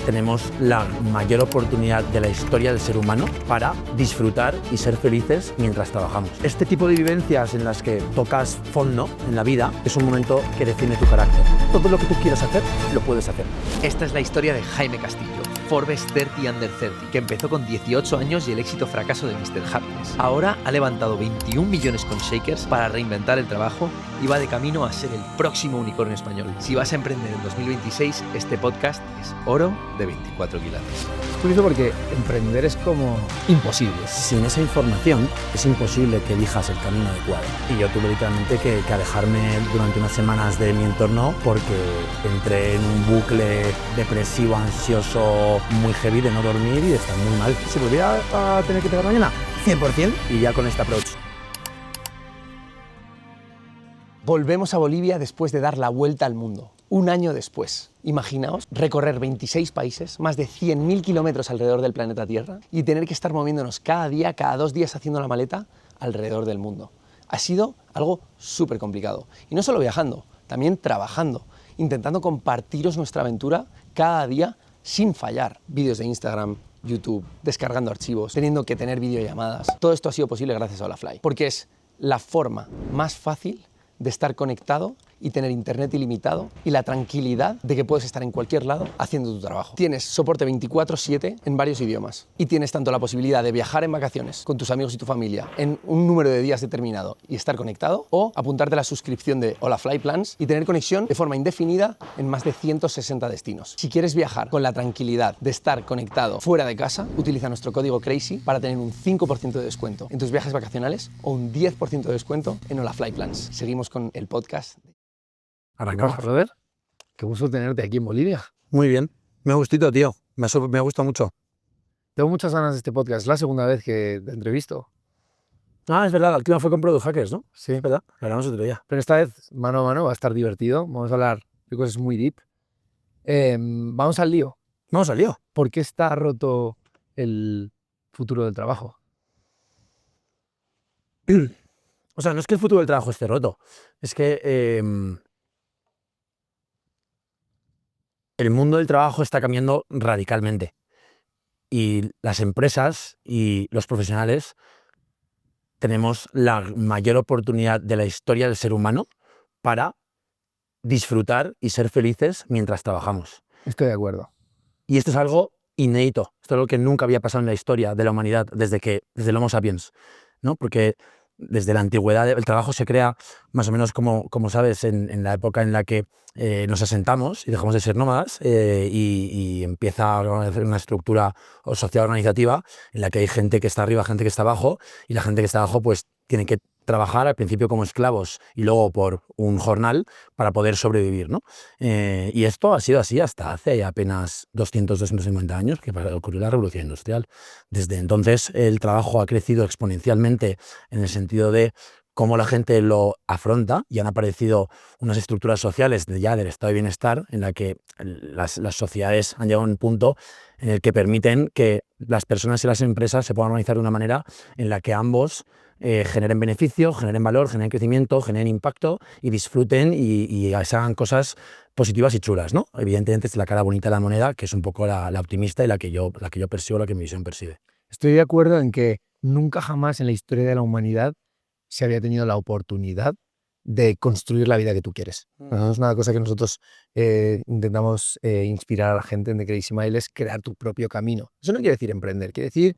tenemos la mayor oportunidad de la historia del ser humano para disfrutar y ser felices mientras trabajamos. Este tipo de vivencias en las que tocas fondo en la vida es un momento que define tu carácter. Todo lo que tú quieras hacer, lo puedes hacer. Esta es la historia de Jaime Castillo, Forbes 30 Under 30, que empezó con 18 años y el éxito fracaso de Mr. Happiness. Ahora ha levantado 21 millones con Shakers para reinventar el trabajo y va de camino a ser el próximo unicornio español. Si vas a emprender en 2026, este podcast es oro de 24 quilates. Es curioso porque emprender es como imposible. Sin esa información es imposible que elijas el camino adecuado. Y yo tuve literalmente que alejarme durante unas semanas de mi entorno porque entré en un bucle depresivo, ansioso, muy heavy de no dormir y de estar muy mal. ¿Se volvía a tener que pegar mañana? 100%. Y ya con este approach. Volvemos a Bolivia después de dar la vuelta al mundo. Un año después. Imaginaos recorrer 26 países, más de 100.000 kilómetros alrededor del planeta Tierra y tener que estar moviéndonos cada día, cada 2 días haciendo la maleta alrededor del mundo. Ha sido algo súper complicado. Y no solo viajando, también trabajando, intentando compartiros nuestra aventura cada día sin fallar. Vídeos de Instagram, YouTube, descargando archivos, teniendo que tener videollamadas. Todo esto ha sido posible gracias a Holafly, porque es la forma más fácil de estar conectado y tener internet ilimitado y la tranquilidad de que puedes estar en cualquier lado haciendo tu trabajo. Tienes soporte 24/7 en varios idiomas y tienes tanto la posibilidad de viajar en vacaciones con tus amigos y tu familia en un número de días determinado y estar conectado, o apuntarte a la suscripción de Holafly Plans y tener conexión de forma indefinida en más de 160 destinos. Si quieres viajar con la tranquilidad de estar conectado fuera de casa, utiliza nuestro código CRAZY para tener un 5% de descuento en tus viajes vacacionales o un 10% de descuento en Holafly Plans. Seguimos con el podcast. Arrancamos. Robert, qué gusto tenerte aquí en Bolivia. Muy bien. Me gustito, tío. Me gusta mucho. Tengo muchas ganas de este podcast. Es la segunda vez que te entrevisto. Ah, es verdad. La última fue con Product Hackers, ¿no? Sí. Es verdad. Lo hablamos otro día. Pero esta vez, mano a mano, va a estar divertido. Vamos a hablar de cosas muy deep. Vamos al lío. Vamos al lío. ¿Por qué está roto el futuro del trabajo? O sea, no es que el futuro del trabajo esté roto. Es que el mundo del trabajo está cambiando radicalmente. Y las empresas y los profesionales tenemos la mayor oportunidad de la historia del ser humano para disfrutar y ser felices mientras trabajamos. Estoy de acuerdo. Y esto es algo inédito. Esto es algo que nunca había pasado en la historia de la humanidad desde el Homo sapiens, ¿no? Porque desde la antigüedad el trabajo se crea más o menos como sabes, en la época en la que nos asentamos y dejamos de ser nómadas y empieza a hacer una estructura social organizativa en la que hay gente que está arriba, gente que está abajo, y la gente que está abajo pues tiene que trabajar al principio como esclavos y luego por un jornal para poder sobrevivir, ¿no? Y esto ha sido así hasta hace apenas 250 años, que ocurrió la Revolución Industrial. Desde entonces el trabajo ha crecido exponencialmente en el sentido de cómo la gente lo afronta, y han aparecido unas estructuras sociales ya del estado de bienestar en la que las sociedades han llegado a un punto en el que permiten que las personas y las empresas se puedan organizar de una manera en la que ambos generen beneficio, generen valor, generen crecimiento, generen impacto y disfruten y se hagan cosas positivas y chulas, ¿no? Evidentemente es la cara bonita de la moneda, que es un poco la optimista y la que yo persigo, la que mi visión percibe. Estoy de acuerdo en que nunca jamás en la historia de la humanidad se había tenido la oportunidad de construir la vida que tú quieres. Es una cosa que nosotros intentamos inspirar a la gente en The Crazy Mile, es crear tu propio camino. Eso no quiere decir emprender, quiere decir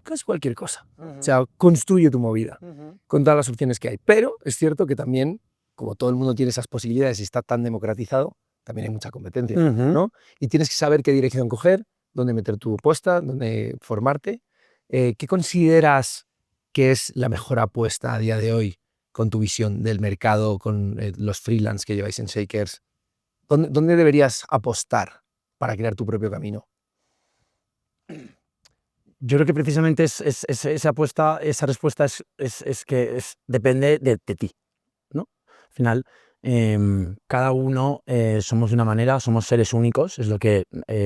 que es cualquier cosa. O sea, construye tu movida con todas las opciones que hay. Pero es cierto que también, como todo el mundo tiene esas posibilidades y está tan democratizado, también hay mucha competencia, ¿no? Y tienes que saber qué dirección coger, dónde meter tu apuesta, dónde formarte. ¿Qué consideras que es la mejor apuesta a día de hoy con tu visión del mercado, con los freelance que lleváis en Shakers? ¿Dónde deberías apostar para crear tu propio camino? Yo creo que precisamente esa apuesta, esa respuesta depende de ti, ¿no? Al final, cada uno somos de una manera, somos seres únicos, es lo que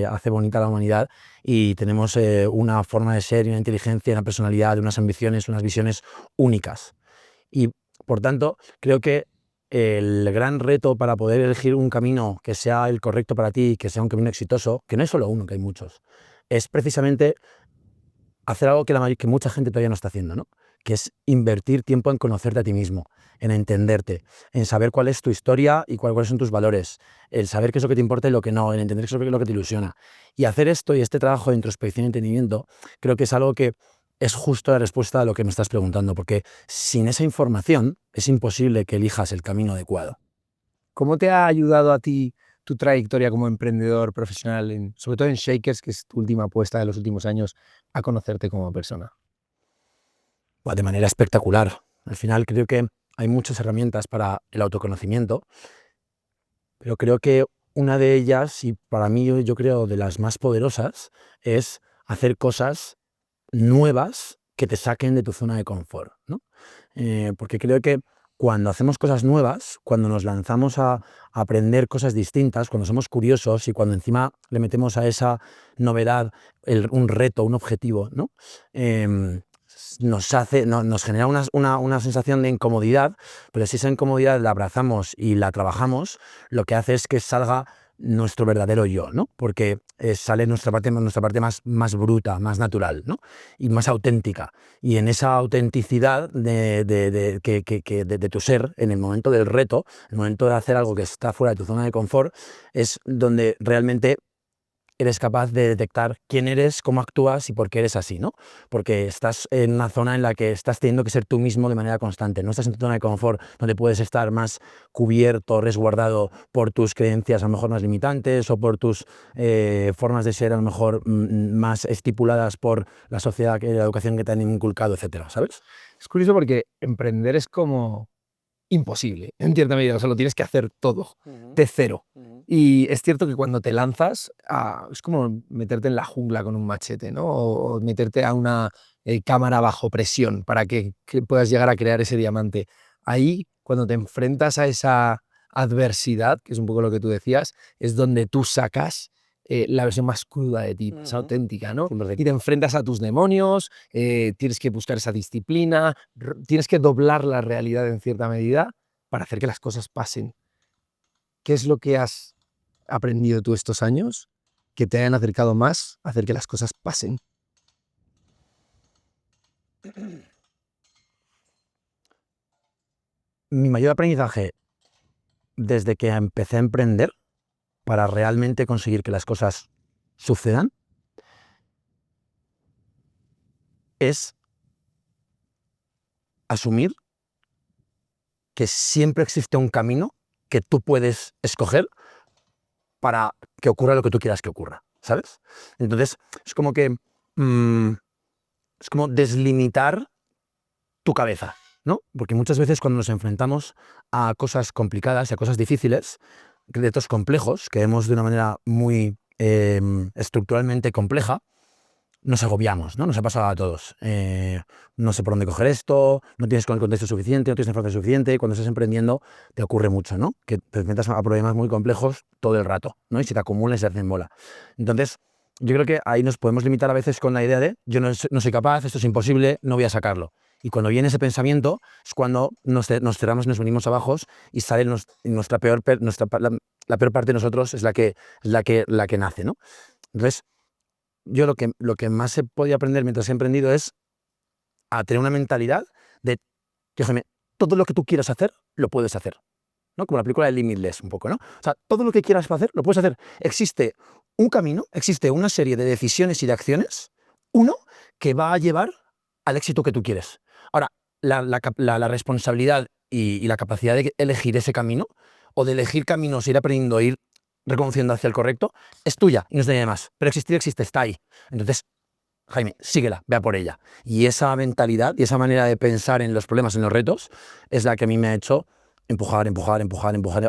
hace bonita la humanidad, y tenemos una forma de ser y una inteligencia, una personalidad, unas ambiciones, unas visiones únicas. Y por tanto, creo que el gran reto para poder elegir un camino que sea el correcto para ti, que sea un camino exitoso, que no es solo uno, que hay muchos, es precisamente hacer algo que mucha gente todavía no está haciendo, ¿no? Que es invertir tiempo en conocerte a ti mismo, en entenderte, en saber cuál es tu historia y cuáles son tus valores, el saber qué es lo que te importa y lo que no, en entender qué es lo que te ilusiona. Y hacer esto y este trabajo de introspección y entendimiento creo que es algo que es justo la respuesta a lo que me estás preguntando, porque sin esa información es imposible que elijas el camino adecuado. ¿Cómo te ha ayudado a ti tu trayectoria como emprendedor profesional, sobre todo en Shakers, que es tu última apuesta de los últimos años, a conocerte como persona? De manera espectacular. Al final creo que hay muchas herramientas para el autoconocimiento, pero creo que una de ellas, y para mí yo creo de las más poderosas, es hacer cosas nuevas que te saquen de tu zona de confort, ¿no? Porque creo que cuando hacemos cosas nuevas, cuando nos lanzamos a aprender cosas distintas, cuando somos curiosos y cuando encima le metemos a esa novedad un reto, un objetivo, ¿no? Nos genera una sensación de incomodidad, pero si esa incomodidad la abrazamos y la trabajamos, lo que hace es que salga nuestro verdadero yo, ¿no? Porque sale nuestra parte más bruta, más natural, ¿no? Y más auténtica. Y en esa autenticidad de tu ser, en el momento del reto, en el momento de hacer algo que está fuera de tu zona de confort, es donde realmente eres capaz de detectar quién eres, cómo actúas y por qué eres así, ¿no? Porque estás en una zona en la que estás teniendo que ser tú mismo de manera constante. No estás en tu zona de confort donde puedes estar más cubierto, resguardado por tus creencias a lo mejor más limitantes o por tus formas de ser a lo mejor más estipuladas por la sociedad, la educación que te han inculcado, etcétera, ¿sabes? Es curioso porque emprender es como imposible, en cierta medida, o sea, lo tienes que hacer todo, de cero. Y es cierto que cuando te lanzas, es como meterte en la jungla con un machete, ¿no? O meterte a una cámara bajo presión para que puedas llegar a crear ese diamante. Ahí, cuando te enfrentas a esa adversidad, que es un poco lo que tú decías, es donde tú sacas la versión más cruda de ti, más auténtica, ¿no? Y te enfrentas a tus demonios, tienes que buscar esa disciplina, tienes que doblar la realidad en cierta medida para hacer que las cosas pasen. ¿Qué es lo que has aprendido tú estos años que te hayan acercado más a hacer que las cosas pasen? Mi mayor aprendizaje desde que empecé a emprender para realmente conseguir que las cosas sucedan es asumir que siempre existe un camino que tú puedes escoger para que ocurra lo que tú quieras que ocurra, ¿sabes? Entonces, es como que es como deslimitar tu cabeza, ¿no? Porque muchas veces cuando nos enfrentamos a cosas complicadas y a cosas difíciles, retos complejos, que vemos de una manera muy estructuralmente compleja, nos agobiamos, ¿no? Nos ha pasado a todos. No sé por dónde coger esto, no tienes el contexto suficiente, no tienes la información suficiente. Cuando estás emprendiendo te ocurre mucho, ¿no? Que te enfrentas a problemas muy complejos todo el rato, ¿no? Y se te acumulan y se hacen bola. Entonces, yo creo que ahí nos podemos limitar a veces con la idea de yo no soy capaz, esto es imposible, no voy a sacarlo. Y cuando viene ese pensamiento es cuando nos cerramos, nos venimos abajo y sale nuestra peor la peor parte de nosotros es la que nace, ¿no? Entonces, yo lo que más he podido aprender mientras he emprendido es a tener una mentalidad de, déjame, todo lo que tú quieras hacer, lo puedes hacer, ¿no? Como la película de Limitless, un poco, ¿no? O sea, todo lo que quieras hacer, lo puedes hacer. Existe un camino, existe una serie de decisiones y de acciones, uno que va a llevar al éxito que tú quieres. Ahora, la responsabilidad y la capacidad de elegir ese camino, o de elegir caminos, ir aprendiendo, ir reconociendo hacia el correcto, es tuya y no es de nadie más. Pero existir existe, está ahí. Entonces, Jaime, síguela, ve a por ella. Y esa mentalidad y esa manera de pensar en los problemas, en los retos, es la que a mí me ha hecho empujar,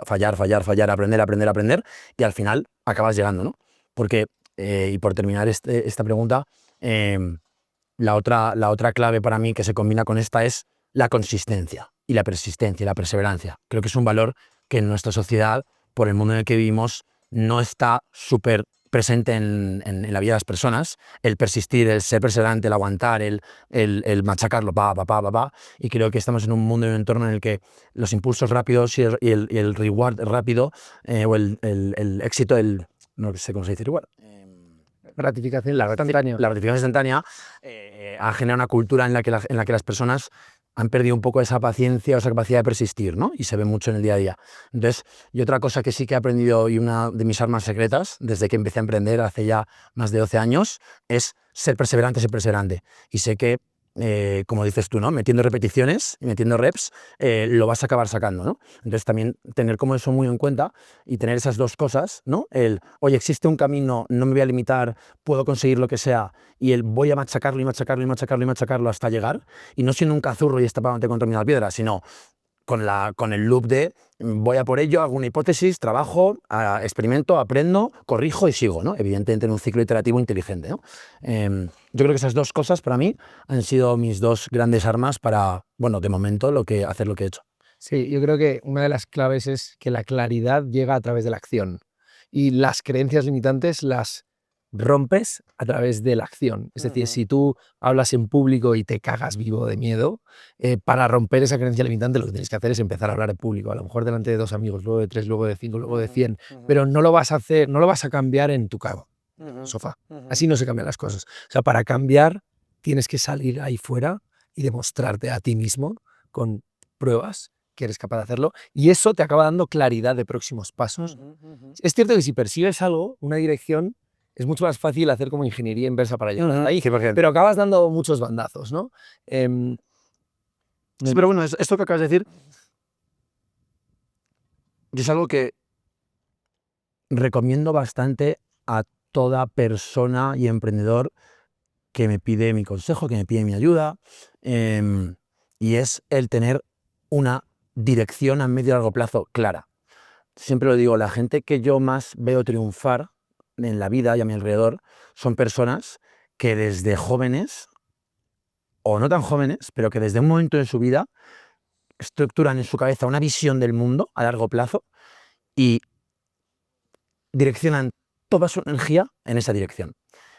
fallar, aprender, y al final acabas llegando, ¿no? Porque, y por terminar esta pregunta, la otra clave para mí que se combina con esta es la consistencia y la persistencia y la perseverancia. Creo que es un valor que en nuestra sociedad, por el mundo en el que vivimos, no está súper presente en la vida de las personas, el persistir, el ser perseverante, el aguantar, el machacarlo, y creo que estamos en un mundo y un entorno en el que los impulsos rápidos y el reward rápido, o el éxito, no sé cómo se dice igual. Gratificación, la gratificación. La gratificación instantánea ha generado una cultura en la que las personas han perdido un poco esa paciencia o esa capacidad de persistir, ¿no? Y se ve mucho en el día a día. Entonces, y otra cosa que sí que he aprendido, y una de mis armas secretas, desde que empecé a emprender hace ya más de 12 años, es ser perseverante, ser perseverante. Y sé que, como dices tú, ¿no? Metiendo repeticiones y metiendo reps, lo vas a acabar sacando, ¿no? Entonces, también tener como eso muy en cuenta y tener esas dos cosas, ¿no? Oye, existe un camino, no me voy a limitar, puedo conseguir lo que sea, y voy a machacarlo y machacarlo y machacarlo y machacarlo hasta llegar, y no siendo un cazurro y estápate contra la piedra, sino con el loop de voy a por ello, hago una hipótesis, trabajo, experimento, aprendo, corrijo y sigo, ¿no? Evidentemente en un ciclo iterativo inteligente, ¿no? Yo creo que esas dos cosas para mí han sido mis dos grandes armas para, bueno, de momento hacer lo que he hecho. Sí, yo creo que una de las claves es que la claridad llega a través de la acción y las creencias limitantes las rompes a través de la acción. Es decir, si tú hablas en público y te cagas vivo de miedo, para romper esa creencia limitante lo que tienes que hacer es empezar a hablar en público, a lo mejor delante de 2 amigos, luego de 3, luego de 5, luego de 100, pero no lo vas a hacer, no lo vas a cambiar en tu cama, sofá. Así no se cambian las cosas. O sea, para cambiar tienes que salir ahí fuera y demostrarte a ti mismo con pruebas que eres capaz de hacerlo, y eso te acaba dando claridad de próximos pasos. Es cierto que si persigues algo, una dirección, es mucho más fácil hacer como ingeniería inversa para llegar ahí, pero acabas dando muchos bandazos, ¿no? Sí, pero bueno, esto que acabas de decir es algo que recomiendo bastante a toda persona y emprendedor que me pide mi consejo, que me pide mi ayuda, y es el tener una dirección a medio y largo plazo clara. Siempre lo digo, la gente que yo más veo triunfar en la vida y a mi alrededor son personas que desde jóvenes, o no tan jóvenes, pero que desde un momento de su vida estructuran en su cabeza una visión del mundo a largo plazo y direccionan toda su energía en esa dirección.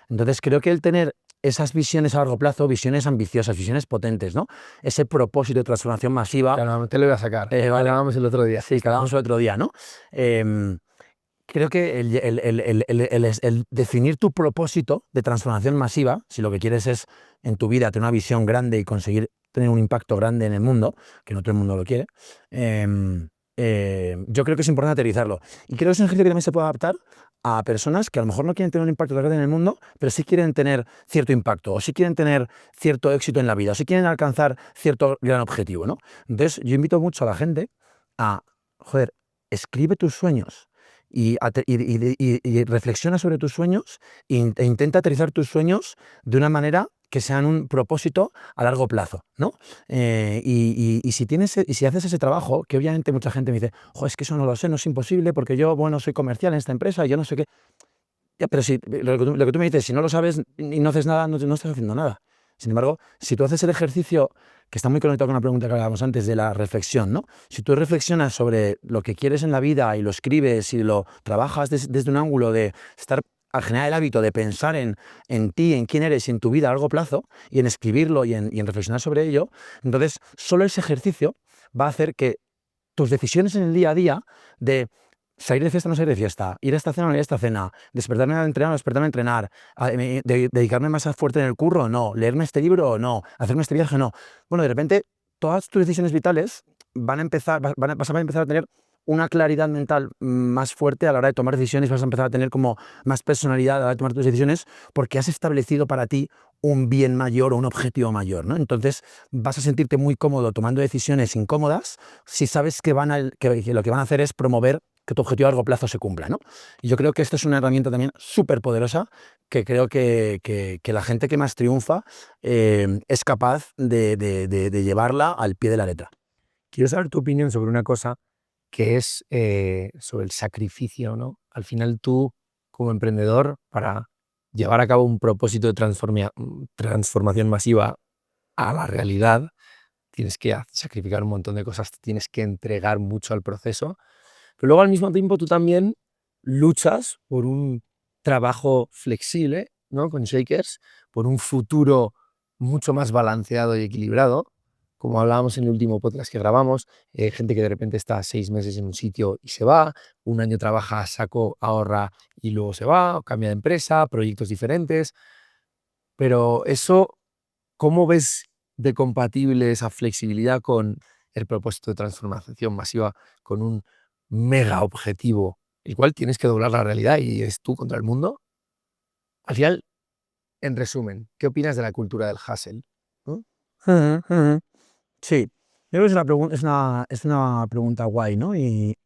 Entonces creo que el tener esas visiones a largo plazo, visiones ambiciosas, visiones potentes, ¿no? Ese propósito de transformación masiva. Claro, te lo voy a sacar. Vale. Hablábamos el otro día. Sí, que hablábamos el otro día, ¿no? Creo que el definir tu propósito de transformación masiva, si lo que quieres es en tu vida tener una visión grande y conseguir tener un impacto grande en el mundo, que no todo el mundo lo quiere, yo creo que es importante aterrizarlo. Y creo que es un ejercicio que también se puede adaptar a personas que a lo mejor no quieren tener un impacto grande en el mundo, pero sí quieren tener cierto impacto, o sí quieren tener cierto éxito en la vida, o sí quieren alcanzar cierto gran objetivo, ¿no? Entonces, yo invito mucho a la gente a, joder, escribe tus sueños y reflexiona sobre tus sueños e intenta aterrizar tus sueños de una manera que sean un propósito a largo plazo, ¿no? Y si haces ese trabajo, que obviamente mucha gente me dice, es que eso no lo sé, no es imposible, porque yo, bueno, soy comercial en esta empresa y yo no sé qué. Ya, pero si lo que tú me dices, si no lo sabes y no haces nada, no estás haciendo nada. Sin embargo, si tú haces el ejercicio, que está muy conectado con la pregunta que hablábamos antes de la reflexión, ¿no? Si tú reflexionas sobre lo que quieres en la vida y lo escribes y lo trabajas desde un ángulo de estar a generar el hábito de pensar en ti, en quién eres y en tu vida a largo plazo, y en escribirlo y en reflexionar sobre ello, entonces solo ese ejercicio va a hacer que tus decisiones en el día a día de salir de fiesta o no salir de fiesta, ir a esta cena o no ir a esta cena, despertarme a entrenar o despertarme a entrenar, dedicarme más a fuerte en el curro o no, leerme este libro o no, hacerme este viaje o no. Bueno, de repente todas tus decisiones vitales vas a empezar a tener una claridad mental más fuerte a la hora de tomar decisiones, vas a empezar a tener como más personalidad a la hora de tomar tus decisiones porque has establecido para ti un bien mayor o un objetivo mayor, ¿no? Entonces vas a sentirte muy cómodo tomando decisiones incómodas si sabes que lo que van a hacer es promover que tu objetivo a largo plazo se cumpla, ¿no? Y yo creo que esta es una herramienta también súper poderosa que creo que la gente que más triunfa es capaz de llevarla al pie de la letra. Quiero saber tu opinión sobre una cosa que es sobre el sacrificio, ¿no? Al final tú, como emprendedor, para llevar a cabo un propósito de transformación masiva a la realidad, tienes que sacrificar un montón de cosas, tienes que entregar mucho al proceso, pero luego al mismo tiempo tú también luchas por un trabajo flexible, ¿no? Con Shakers, por un futuro mucho más balanceado y equilibrado. Como hablábamos en el último podcast que grabamos, gente que de repente está 6 meses en un sitio y se va, un año trabaja a saco, ahorra y luego se va, o cambia de empresa, proyectos diferentes. Pero eso, ¿cómo ves de compatible esa flexibilidad con el propósito de transformación masiva, con un mega objetivo, el cual tienes que doblar la realidad y es tú contra el mundo? Al final, en resumen, ¿qué opinas de la cultura del hustle? ¿No? Ujú, ujú. Sí, yo creo que es una pregunta guay, ¿no? Y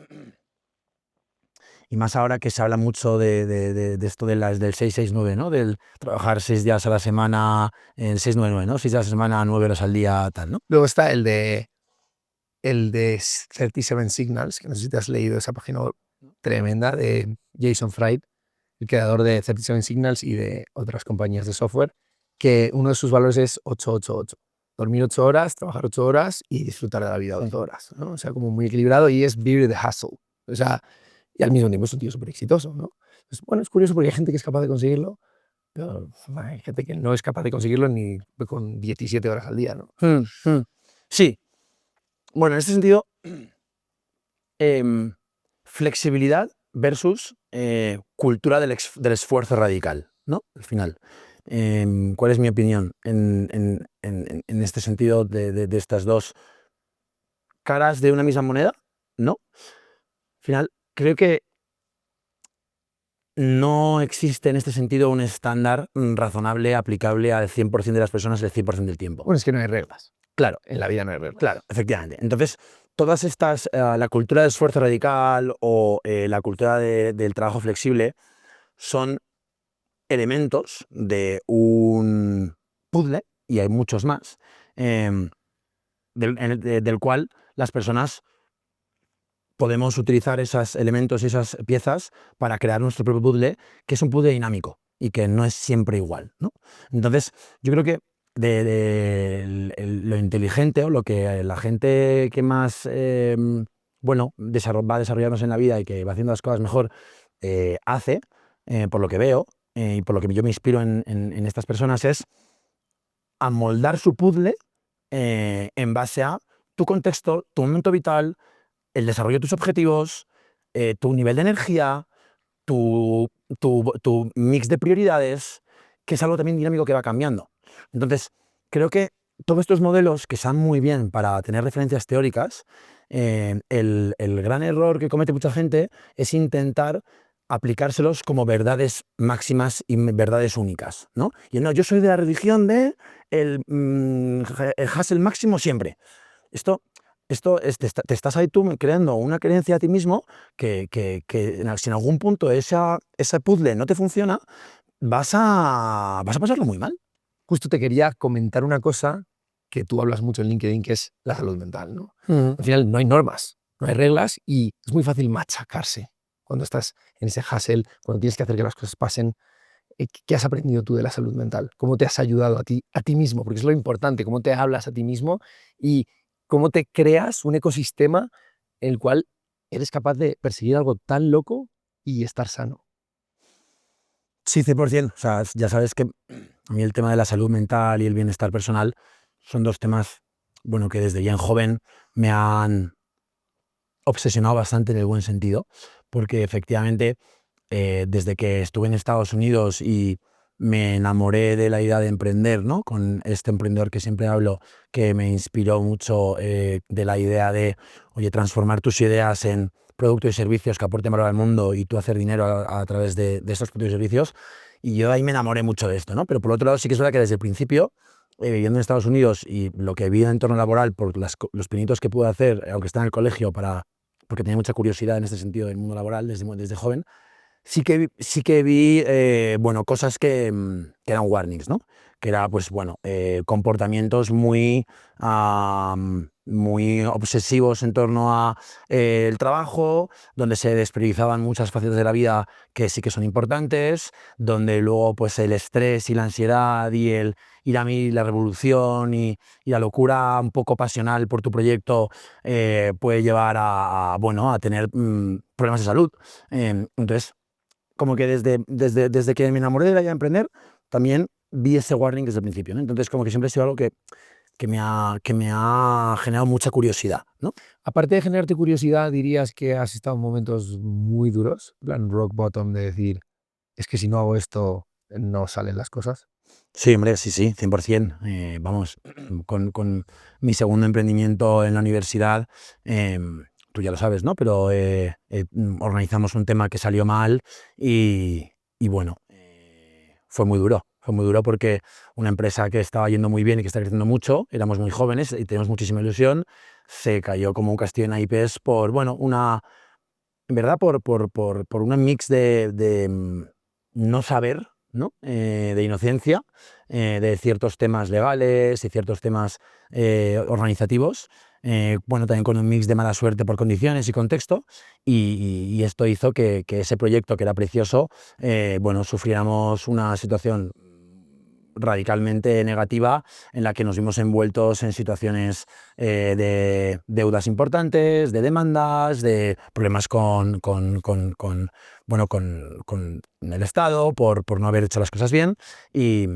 más ahora que se habla mucho de esto del 6-6-9, ¿no? Del trabajar 6 días a la semana, en 6-9-9, ¿no? 6 días a la semana, 9 horas al día, tal, ¿no? Luego está el de 37 Signals, que no sé si te has leído esa página web tremenda de Jason Fried, el creador de 37 Signals y de otras compañías de software, que uno de sus valores es 8-8-8. Dormir 8 horas, trabajar 8 horas y disfrutar de la vida 8 horas, ¿no? O sea, como muy equilibrado y es vivir de hustle. O sea, y al mismo tiempo es un tío súper exitoso, ¿no? Pues, bueno, es curioso porque hay gente que es capaz de conseguirlo, pero hay gente que no es capaz de conseguirlo ni con 17 horas al día, ¿no? Sí, bueno, en este sentido, flexibilidad versus cultura del esfuerzo radical, ¿no? Al final. ¿Cuál es mi opinión en este sentido de estas dos caras de una misma moneda? ¿No? Al final, creo que no existe en este sentido un estándar razonable, aplicable al 100% de las personas el 100% del tiempo. Bueno, es que no hay reglas. Claro, En la vida no hay reglas. claro, efectivamente. Entonces, todas estas, la cultura del esfuerzo radical o la cultura del trabajo flexible son elementos de un puzzle, y hay muchos más, del cual las personas podemos utilizar esos elementos y esas piezas para crear nuestro propio puzzle, que es un puzzle dinámico y que no es siempre igual, ¿no? Entonces, yo creo que lo inteligente o lo que la gente que más bueno, va desarrollándose en la vida y que va haciendo las cosas mejor hace, por lo que veo y por lo que yo me inspiro en estas personas, es amoldar su puzzle en base a tu contexto, tu momento vital, el desarrollo de tus objetivos, tu nivel de energía, tu, tu mix de prioridades, que es algo también dinámico que va cambiando. Entonces, creo que todos estos modelos que están muy bien para tener referencias teóricas, el gran error que comete mucha gente es intentar aplicárselos como verdades máximas y verdades únicas, ¿no? Y no, yo soy de la religión de el hustle máximo siempre. Esto te estás ahí tú creando una creencia a ti mismo que si en algún punto ese puzzle no te funciona, vas a pasarlo muy mal. Justo te quería comentar una cosa que tú hablas mucho en LinkedIn, que es la salud mental, ¿no? Al final no hay normas, no hay reglas y es muy fácil machacarse cuando estás en ese hustle, cuando tienes que hacer que las cosas pasen. ¿Qué has aprendido tú de la salud mental? ¿Cómo te has ayudado a ti mismo? Porque es lo importante, cómo te hablas a ti mismo y cómo te creas un ecosistema en el cual eres capaz de perseguir algo tan loco y estar sano. Sí, 100%. O sea, ya sabes que a mí el tema de la salud mental y el bienestar personal son dos temas, bueno, que desde bien joven me han obsesionado bastante en el buen sentido, porque efectivamente desde que estuve en Estados Unidos y me enamoré de la idea de emprender, ¿no? Con este emprendedor que siempre hablo, que me inspiró mucho de la idea de, oye, transformar tus ideas en productos y servicios que aporten valor al mundo y tú hacer dinero a través de estos productos y servicios. Y yo ahí me enamoré mucho de esto, ¿no? Pero por otro lado sí que es verdad que desde el principio, viviendo en Estados Unidos y lo que vi en el entorno laboral, por los pinitos que pude hacer, aunque estaba en el colegio, porque tenía mucha curiosidad en este sentido del mundo laboral desde joven, sí que vi bueno, cosas que eran warnings, ¿no? Que era, pues bueno, comportamientos muy obsesivos en torno a el trabajo, donde se despriorizaban muchas facetas de la vida que sí que son importantes, donde luego pues el estrés y la ansiedad y el ir a mí la revolución y la locura un poco pasional por tu proyecto puede llevar bueno, a tener problemas de salud. Entonces, como que desde que me enamoré de la idea de emprender, también vi ese warning desde el principio, ¿no? Entonces como que siempre ha sido algo que me ha generado mucha curiosidad, ¿no? Aparte de generarte curiosidad, dirías que has estado en momentos muy duros, en plan rock bottom, de decir, es que si no hago esto, no salen las cosas. Sí, hombre, sí, 100%. Vamos, con mi segundo emprendimiento en la universidad, tú ya lo sabes, ¿no? Pero organizamos un tema que salió mal y bueno, fue muy duro. Fue muy duro porque una empresa que estaba yendo muy bien y que está creciendo mucho, éramos muy jóvenes y teníamos muchísima ilusión, se cayó como un castillo en naipes por, bueno, en verdad por un mix de no saber, ¿no? De inocencia, de ciertos temas legales y ciertos temas organizativos, bueno, también con un mix de mala suerte por condiciones y contexto, y esto hizo que ese proyecto, que era precioso, bueno, sufriéramos una situación radicalmente negativa en la que nos vimos envueltos en situaciones de deudas importantes, de demandas, de problemas con el Estado por no haber hecho las cosas bien y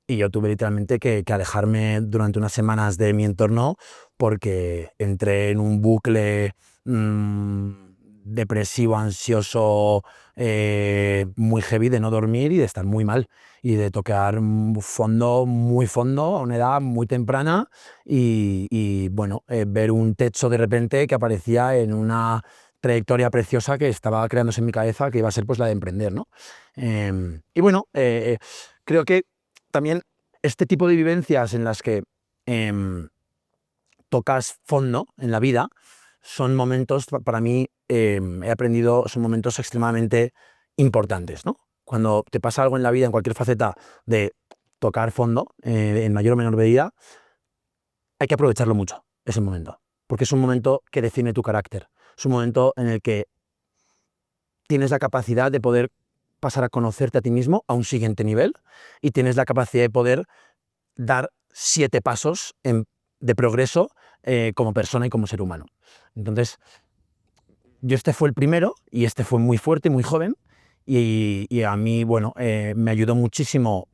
yo tuve literalmente que alejarme durante unas semanas de mi entorno porque entré en un bucle depresivo, ansioso, muy heavy, de no dormir y de estar muy mal y de tocar fondo, muy fondo, a una edad muy temprana y bueno, ver un techo de repente que aparecía en una trayectoria preciosa que estaba creándose en mi cabeza, que iba a ser pues la de emprender, ¿no? Y bueno, creo que también este tipo de vivencias en las que tocas fondo en la vida son momentos, para mí, he aprendido, son momentos extremadamente importantes, ¿no? Cuando te pasa algo en la vida, en cualquier faceta de tocar fondo, en mayor o menor medida, hay que aprovecharlo mucho, ese momento, porque es un momento que define tu carácter, es un momento en el que tienes la capacidad de poder pasar a conocerte a ti mismo a un siguiente nivel y tienes la capacidad de poder dar 7 pasos de progreso como persona y como ser humano. Entonces, yo este fue el primero y este fue muy fuerte, muy joven y a mí, bueno, me ayudó muchísimo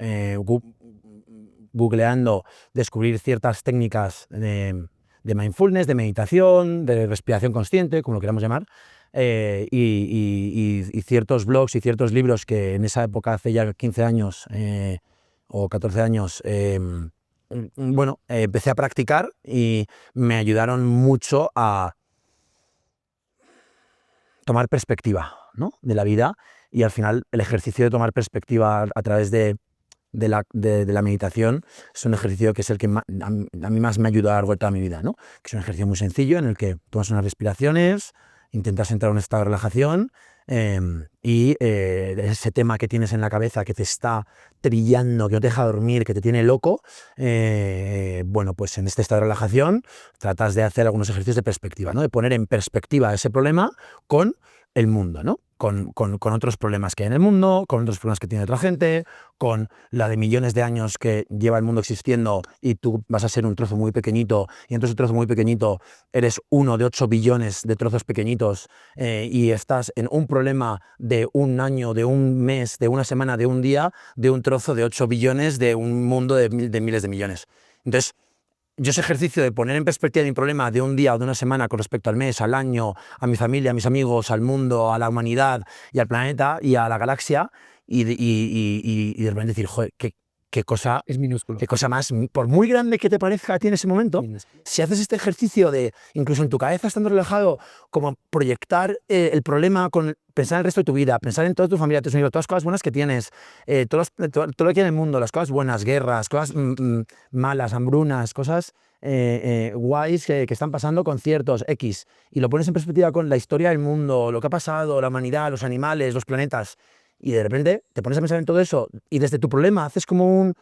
googleando, descubrir ciertas técnicas de mindfulness, de meditación, de respiración consciente, como lo queramos llamar, y ciertos blogs y ciertos libros que en esa época, hace ya 15 años o 14 años, bueno, empecé a practicar y me ayudaron mucho a tomar perspectiva, ¿no? De la vida y al final el ejercicio de tomar perspectiva a través de la meditación es un ejercicio que es el que a mí más me ayuda a lo largo de toda mi vida, ¿no? Que es un ejercicio muy sencillo en el que tomas unas respiraciones, intentas entrar en un estado de relajación y ese tema que tienes en la cabeza que te está trillando, que no te deja dormir, que te tiene loco, bueno, pues en este estado de relajación tratas de hacer algunos ejercicios de perspectiva, ¿no? De poner en perspectiva ese problema con el mundo, ¿no? Con otros problemas que hay en el mundo, con otros problemas que tiene otra gente, con la de millones de años que lleva el mundo existiendo y tú vas a ser un trozo muy pequeñito y entonces un trozo muy pequeñito eres uno de 8 billones de trozos pequeñitos y estás en un problema de un año, de un mes, de una semana, de un día, de un trozo de 8 billones de un mundo de miles de millones. Entonces, yo ese ejercicio de poner en perspectiva mi problema de un día o de una semana con respecto al mes, al año, a mi familia, a mis amigos, al mundo, a la humanidad y al planeta y a la galaxia y de repente decir, joder, qué cosa, Es minúsculo. qué cosa más, por muy grande que te parezca a ti en ese momento, si haces este ejercicio de, incluso en tu cabeza estando relajado, como proyectar el problema con pensar en el resto de tu vida, pensar en toda tu familia, tus amigos, todas las cosas buenas que tienes, todo lo que hay en el mundo, las cosas buenas, guerras, cosas malas, hambrunas, cosas guays que están pasando con ciertos X, y lo pones en perspectiva con la historia del mundo, lo que ha pasado, la humanidad, los animales, los planetas, y de repente te pones a pensar en todo eso y desde tu problema haces como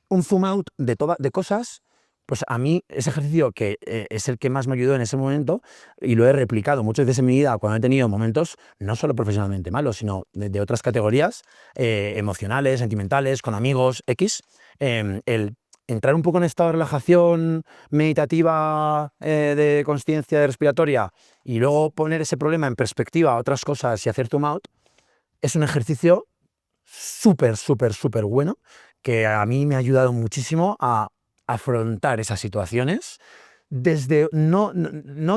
un zoom out de cosas, pues a mí ese ejercicio que es el que más me ayudó en ese momento y lo he replicado muchas veces en mi vida cuando he tenido momentos no solo profesionalmente malos, sino de otras categorías emocionales, sentimentales, con amigos, X, el entrar un poco en estado de relajación meditativa, de consciencia respiratoria y luego poner ese problema en perspectiva a otras cosas y hacer zoom out, es un ejercicio súper, súper, súper bueno que a mí me ha ayudado muchísimo a afrontar esas situaciones desde, no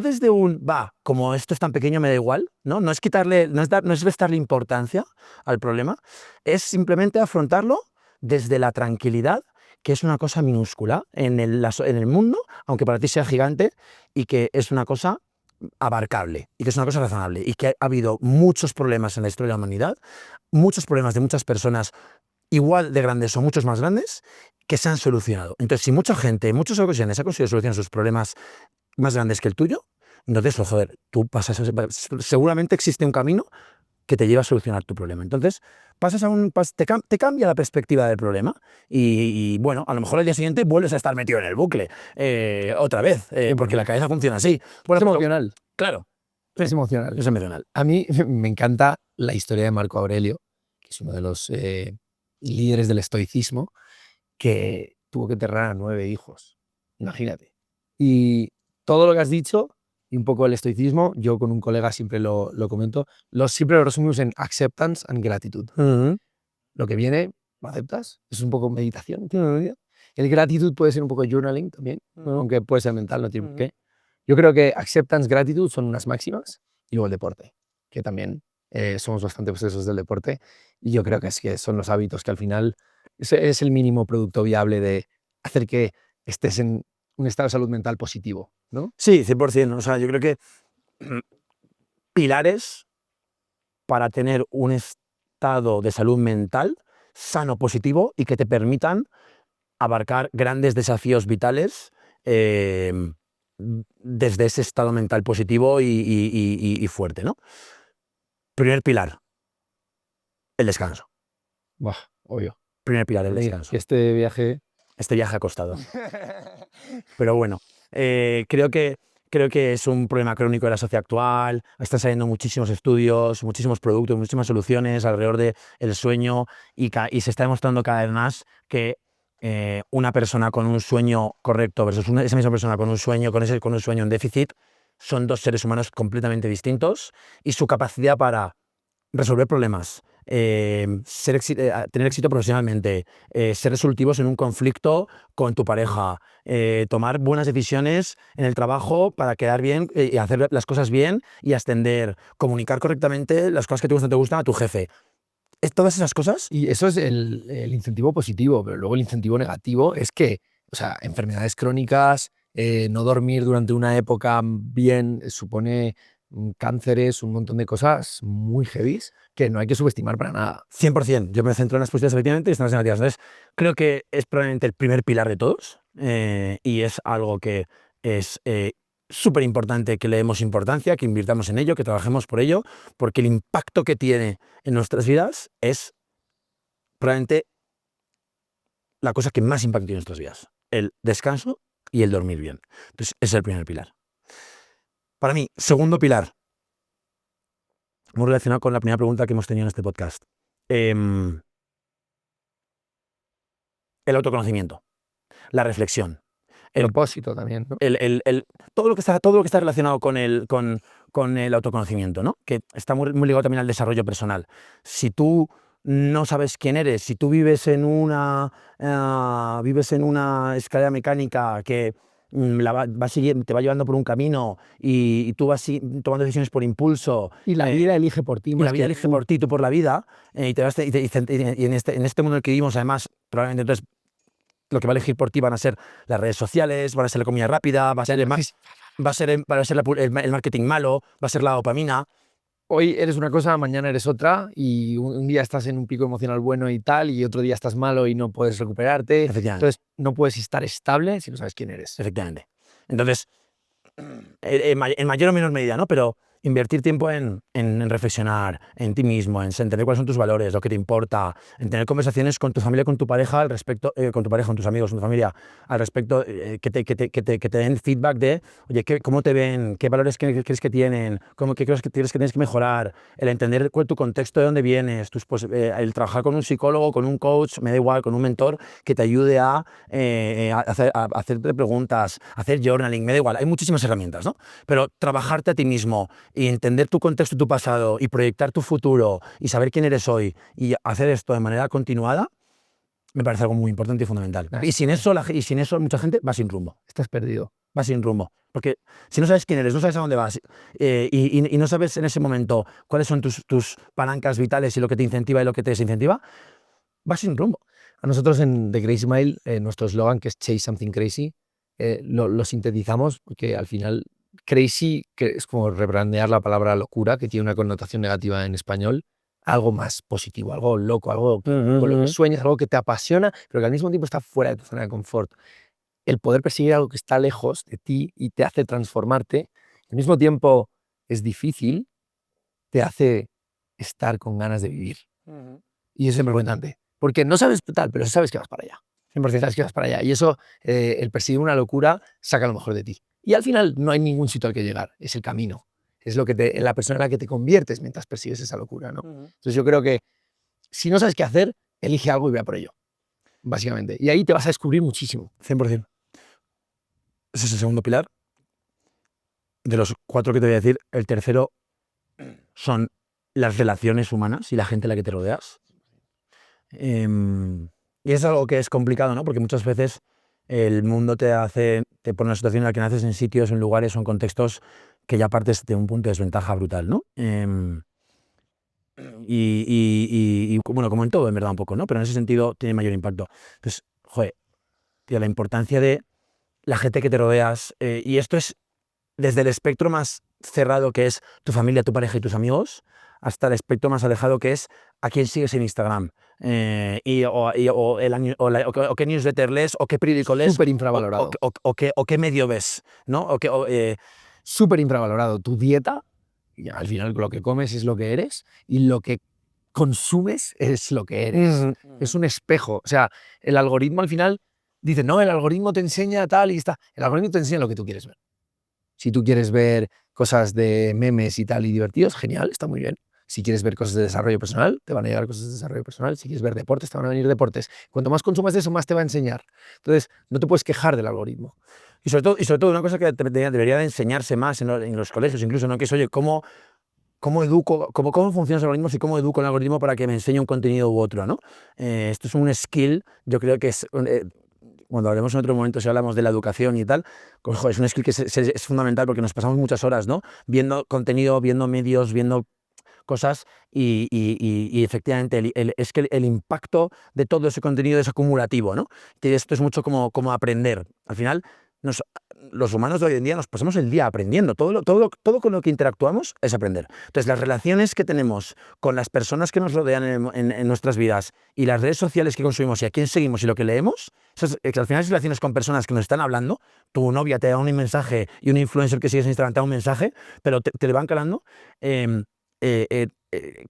desde un, como esto es tan pequeño me da igual, ¿no? No es quitarle, no es restarle importancia al problema, es simplemente afrontarlo desde la tranquilidad, que es una cosa minúscula en el mundo, aunque para ti sea gigante, y que es una cosa abarcable, y que es una cosa razonable, y que ha habido muchos problemas en la historia de la humanidad, muchos problemas de muchas personas igual de grandes o muchos más grandes, que se han solucionado. Entonces, si mucha gente en muchas ocasiones ha conseguido solucionar sus problemas más grandes que el tuyo, entonces, joder, tú pasas, seguramente existe un camino que te lleva a solucionar tu problema. Entonces, te cambia la perspectiva del problema y, bueno, a lo mejor al día siguiente vuelves a estar metido en el bucle otra vez, porque la cabeza funciona así. Es emocional. Claro. Es emocional. Es emocional. A mí me encanta la historia de Marco Aurelio, que es uno de los líderes del estoicismo, que tuvo que enterrar a 9 hijos. Imagínate. Y todo lo que has dicho, y un poco el estoicismo, yo con un colega siempre lo comento, siempre lo resumimos en acceptance and gratitude. Lo que viene, lo aceptas, es un poco meditación. El gratitude puede ser un poco journaling también, aunque puede ser mental, no tiene por qué. Yo creo que acceptance, gratitude son unas máximas, y luego el deporte, que también somos bastante obsesos del deporte, y yo creo que son los hábitos que al final es el mínimo producto viable de hacer que estés en un estado de salud mental positivo, ¿no? Sí, 100%. O sea, yo creo que pilares para tener un estado de salud mental sano, positivo y que te permitan abarcar grandes desafíos vitales desde ese estado mental positivo y fuerte, ¿no? Primer pilar, el descanso. Buah, obvio. Primer pilar, el descanso. Este viaje ha costado. Pero bueno, creo que es un problema crónico de la sociedad actual. Están saliendo muchísimos estudios, muchísimos productos, muchísimas soluciones alrededor del sueño y se está demostrando cada vez más que una persona con un sueño correcto versus esa misma persona con un sueño en déficit son dos seres humanos completamente distintos y su capacidad para resolver problemas, tener éxito profesionalmente, ser resolutivos en un conflicto con tu pareja, tomar buenas decisiones en el trabajo para quedar bien y hacer las cosas bien y ascender, comunicar correctamente las cosas que te gustan o te gustan a tu jefe. Todas esas cosas. Y eso es el incentivo positivo, pero luego el incentivo negativo es que, o sea, enfermedades crónicas, no dormir durante una época bien supone cánceres, un montón de cosas muy heavies que no hay que subestimar para nada. 100%. Yo me centro en las positivas efectivamente y en las negativas. Entonces, creo que es probablemente el primer pilar de todos y es algo que es súper importante que le demos importancia, que invirtamos en ello, que trabajemos por ello, porque el impacto que tiene en nuestras vidas es probablemente la cosa que más impacta en nuestras vidas. El descanso y el dormir bien. Entonces, ese es el primer pilar. Para mí, segundo pilar, muy relacionado con la primera pregunta que hemos tenido en este podcast. El autoconocimiento, la reflexión. El propósito también, ¿no? Todo lo que está relacionado con el autoconocimiento, ¿no? Que está muy ligado también al desarrollo personal. Si tú no sabes quién eres, si tú vives en una escalera mecánica que te va llevando por un camino y tú vas tomando decisiones por impulso. Y la vida elige por ti. Y la vida elige por ti, tú por la vida. Y en este mundo en el que vivimos, además, probablemente entonces lo que va a elegir por ti van a ser las redes sociales, van a ser la comida rápida, va a ser el marketing malo, va a ser la dopamina. Hoy eres una cosa, mañana eres otra, y un día estás en un pico emocional bueno y tal, y otro día estás malo y no puedes recuperarte. Entonces no puedes estar estable si no sabes quién eres. Efectivamente. Entonces, en mayor o menor medida, ¿no? Pero invertir tiempo en reflexionar en ti mismo, en entender cuáles son tus valores, lo que te importa, en tener conversaciones con tu familia, con tu pareja al respecto, con tu pareja, con tus amigos, con tu familia, al respecto, que te den feedback de, oye, cómo te ven, qué valores crees que tienen, qué crees que tienes que mejorar, el entender cuál es tu contexto, de dónde vienes, el trabajar con un psicólogo, con un coach, me da igual, con un mentor que te ayude a hacerte preguntas, hacer journaling, me da igual, hay muchísimas herramientas, ¿no? Pero trabajarte a ti mismo, y entender tu contexto y tu pasado y proyectar tu futuro y saber quién eres hoy y hacer esto de manera continuada, me parece algo muy importante y fundamental. Y sin eso, mucha gente va sin rumbo. Estás perdido. Va sin rumbo. Porque si no sabes quién eres, no sabes a dónde vas y no sabes en ese momento cuáles son tus palancas vitales y lo que te incentiva y lo que te desincentiva, vas sin rumbo. A nosotros en The Crazy Mile, nuestro eslogan, que es Chase Something Crazy, lo sintetizamos porque al final crazy, que es como rebrandear la palabra locura, que tiene una connotación negativa en español, algo más positivo, algo loco, algo con lo que sueñas, algo que te apasiona, pero que al mismo tiempo está fuera de tu zona de confort. El poder perseguir algo que está lejos de ti y te hace transformarte, al mismo tiempo es difícil, te hace estar con ganas de vivir. Y eso es importante. Porque no sabes tal, pero sabes que vas para allá. 100% sabes que vas para allá. Y eso, el perseguir una locura, saca lo mejor de ti. Y al final no hay ningún sitio al que llegar, es el camino. Es lo que la persona en la que te conviertes mientras persigues esa locura, ¿no? Entonces yo creo que si no sabes qué hacer, elige algo y ve a por ello, básicamente. Y ahí te vas a descubrir muchísimo. 100%. Ese es el segundo pilar. De los 4 que te voy a decir, el tercero son las relaciones humanas y la gente a la que te rodeas. Y es algo que es complicado, ¿no? Porque muchas veces el mundo te pone en una situación en la que naces en sitios, en lugares o en contextos que ya partes de un punto de desventaja brutal, ¿no? Y bueno, como en todo, en verdad, un poco, ¿no? Pero en ese sentido tiene mayor impacto. Entonces, joder, tío, la importancia de la gente que te rodeas, y esto es desde el espectro más cerrado, que es tu familia, tu pareja y tus amigos, hasta el espectro más alejado, que es a quién sigues en Instagram, o qué newsletter lees, o qué periódico lees, Súper infravalorado. o qué medio ves, ¿no? Súper infravalorado. Tu dieta, y al final lo que comes es lo que eres, y lo que consumes es lo que eres. Es un espejo. O sea, el algoritmo al final dice, no, el algoritmo te enseña tal y está. El algoritmo te enseña lo que tú quieres ver. Si tú quieres ver cosas de memes y tal y divertidos, genial, está muy bien. Si quieres ver cosas de desarrollo personal, te van a llegar cosas de desarrollo personal. Si quieres ver deportes, te van a venir deportes. Cuanto más consumas de eso, más te va a enseñar. Entonces, no te puedes quejar del algoritmo. Y sobre todo una cosa que debería de enseñarse más en los colegios, incluso, ¿no? Que es, oye, ¿cómo educo, cómo funciona el algoritmo y cómo educo el algoritmo para que me enseñe un contenido u otro, ¿no? Esto es un skill, yo creo que es... cuando hablemos en otro momento, si hablamos de la educación y tal, pues, joder, es un skill que es fundamental porque nos pasamos muchas horas, ¿no? Viendo contenido, viendo medios, viendo cosas y efectivamente es que el impacto de todo ese contenido es acumulativo, ¿no? Que esto es mucho como aprender. Al final, los humanos de hoy en día nos pasamos el día aprendiendo. Todo con lo que interactuamos es aprender. Entonces, las relaciones que tenemos con las personas que nos rodean en nuestras vidas y las redes sociales que consumimos y a quién seguimos y lo que leemos, al final es relaciones con personas que nos están hablando. Tu novia te da un mensaje y un influencer que sigues en Instagram te da un mensaje, pero te le van calando.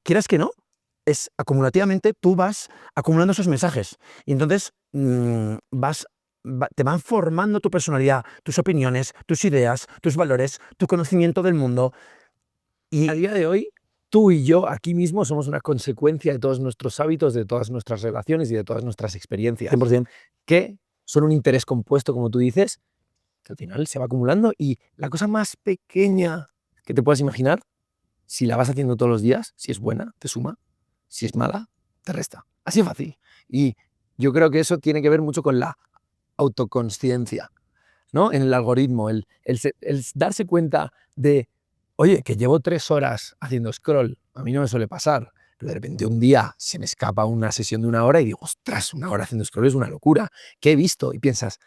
Quieras que no, es acumulativamente tú vas acumulando esos mensajes y entonces te van formando tu personalidad, tus opiniones, tus ideas, tus valores, tu conocimiento del mundo. Y a día de hoy, tú y yo aquí mismo somos una consecuencia de todos nuestros hábitos, de todas nuestras relaciones y de todas nuestras experiencias. 100%. Que son un interés compuesto, como tú dices, que al final se va acumulando y la cosa más pequeña que te puedas imaginar, si la vas haciendo todos los días, si es buena, te suma, si es mala, te resta. Así es fácil. Y yo creo que eso tiene que ver mucho con la autoconsciencia, ¿no? En el algoritmo, el darse cuenta de, oye, que llevo 3 horas haciendo scroll, a mí no me suele pasar, pero de repente un día se me escapa una sesión de 1 hora y digo, ostras, 1 hora haciendo scroll es una locura, ¿qué he visto? Y piensas,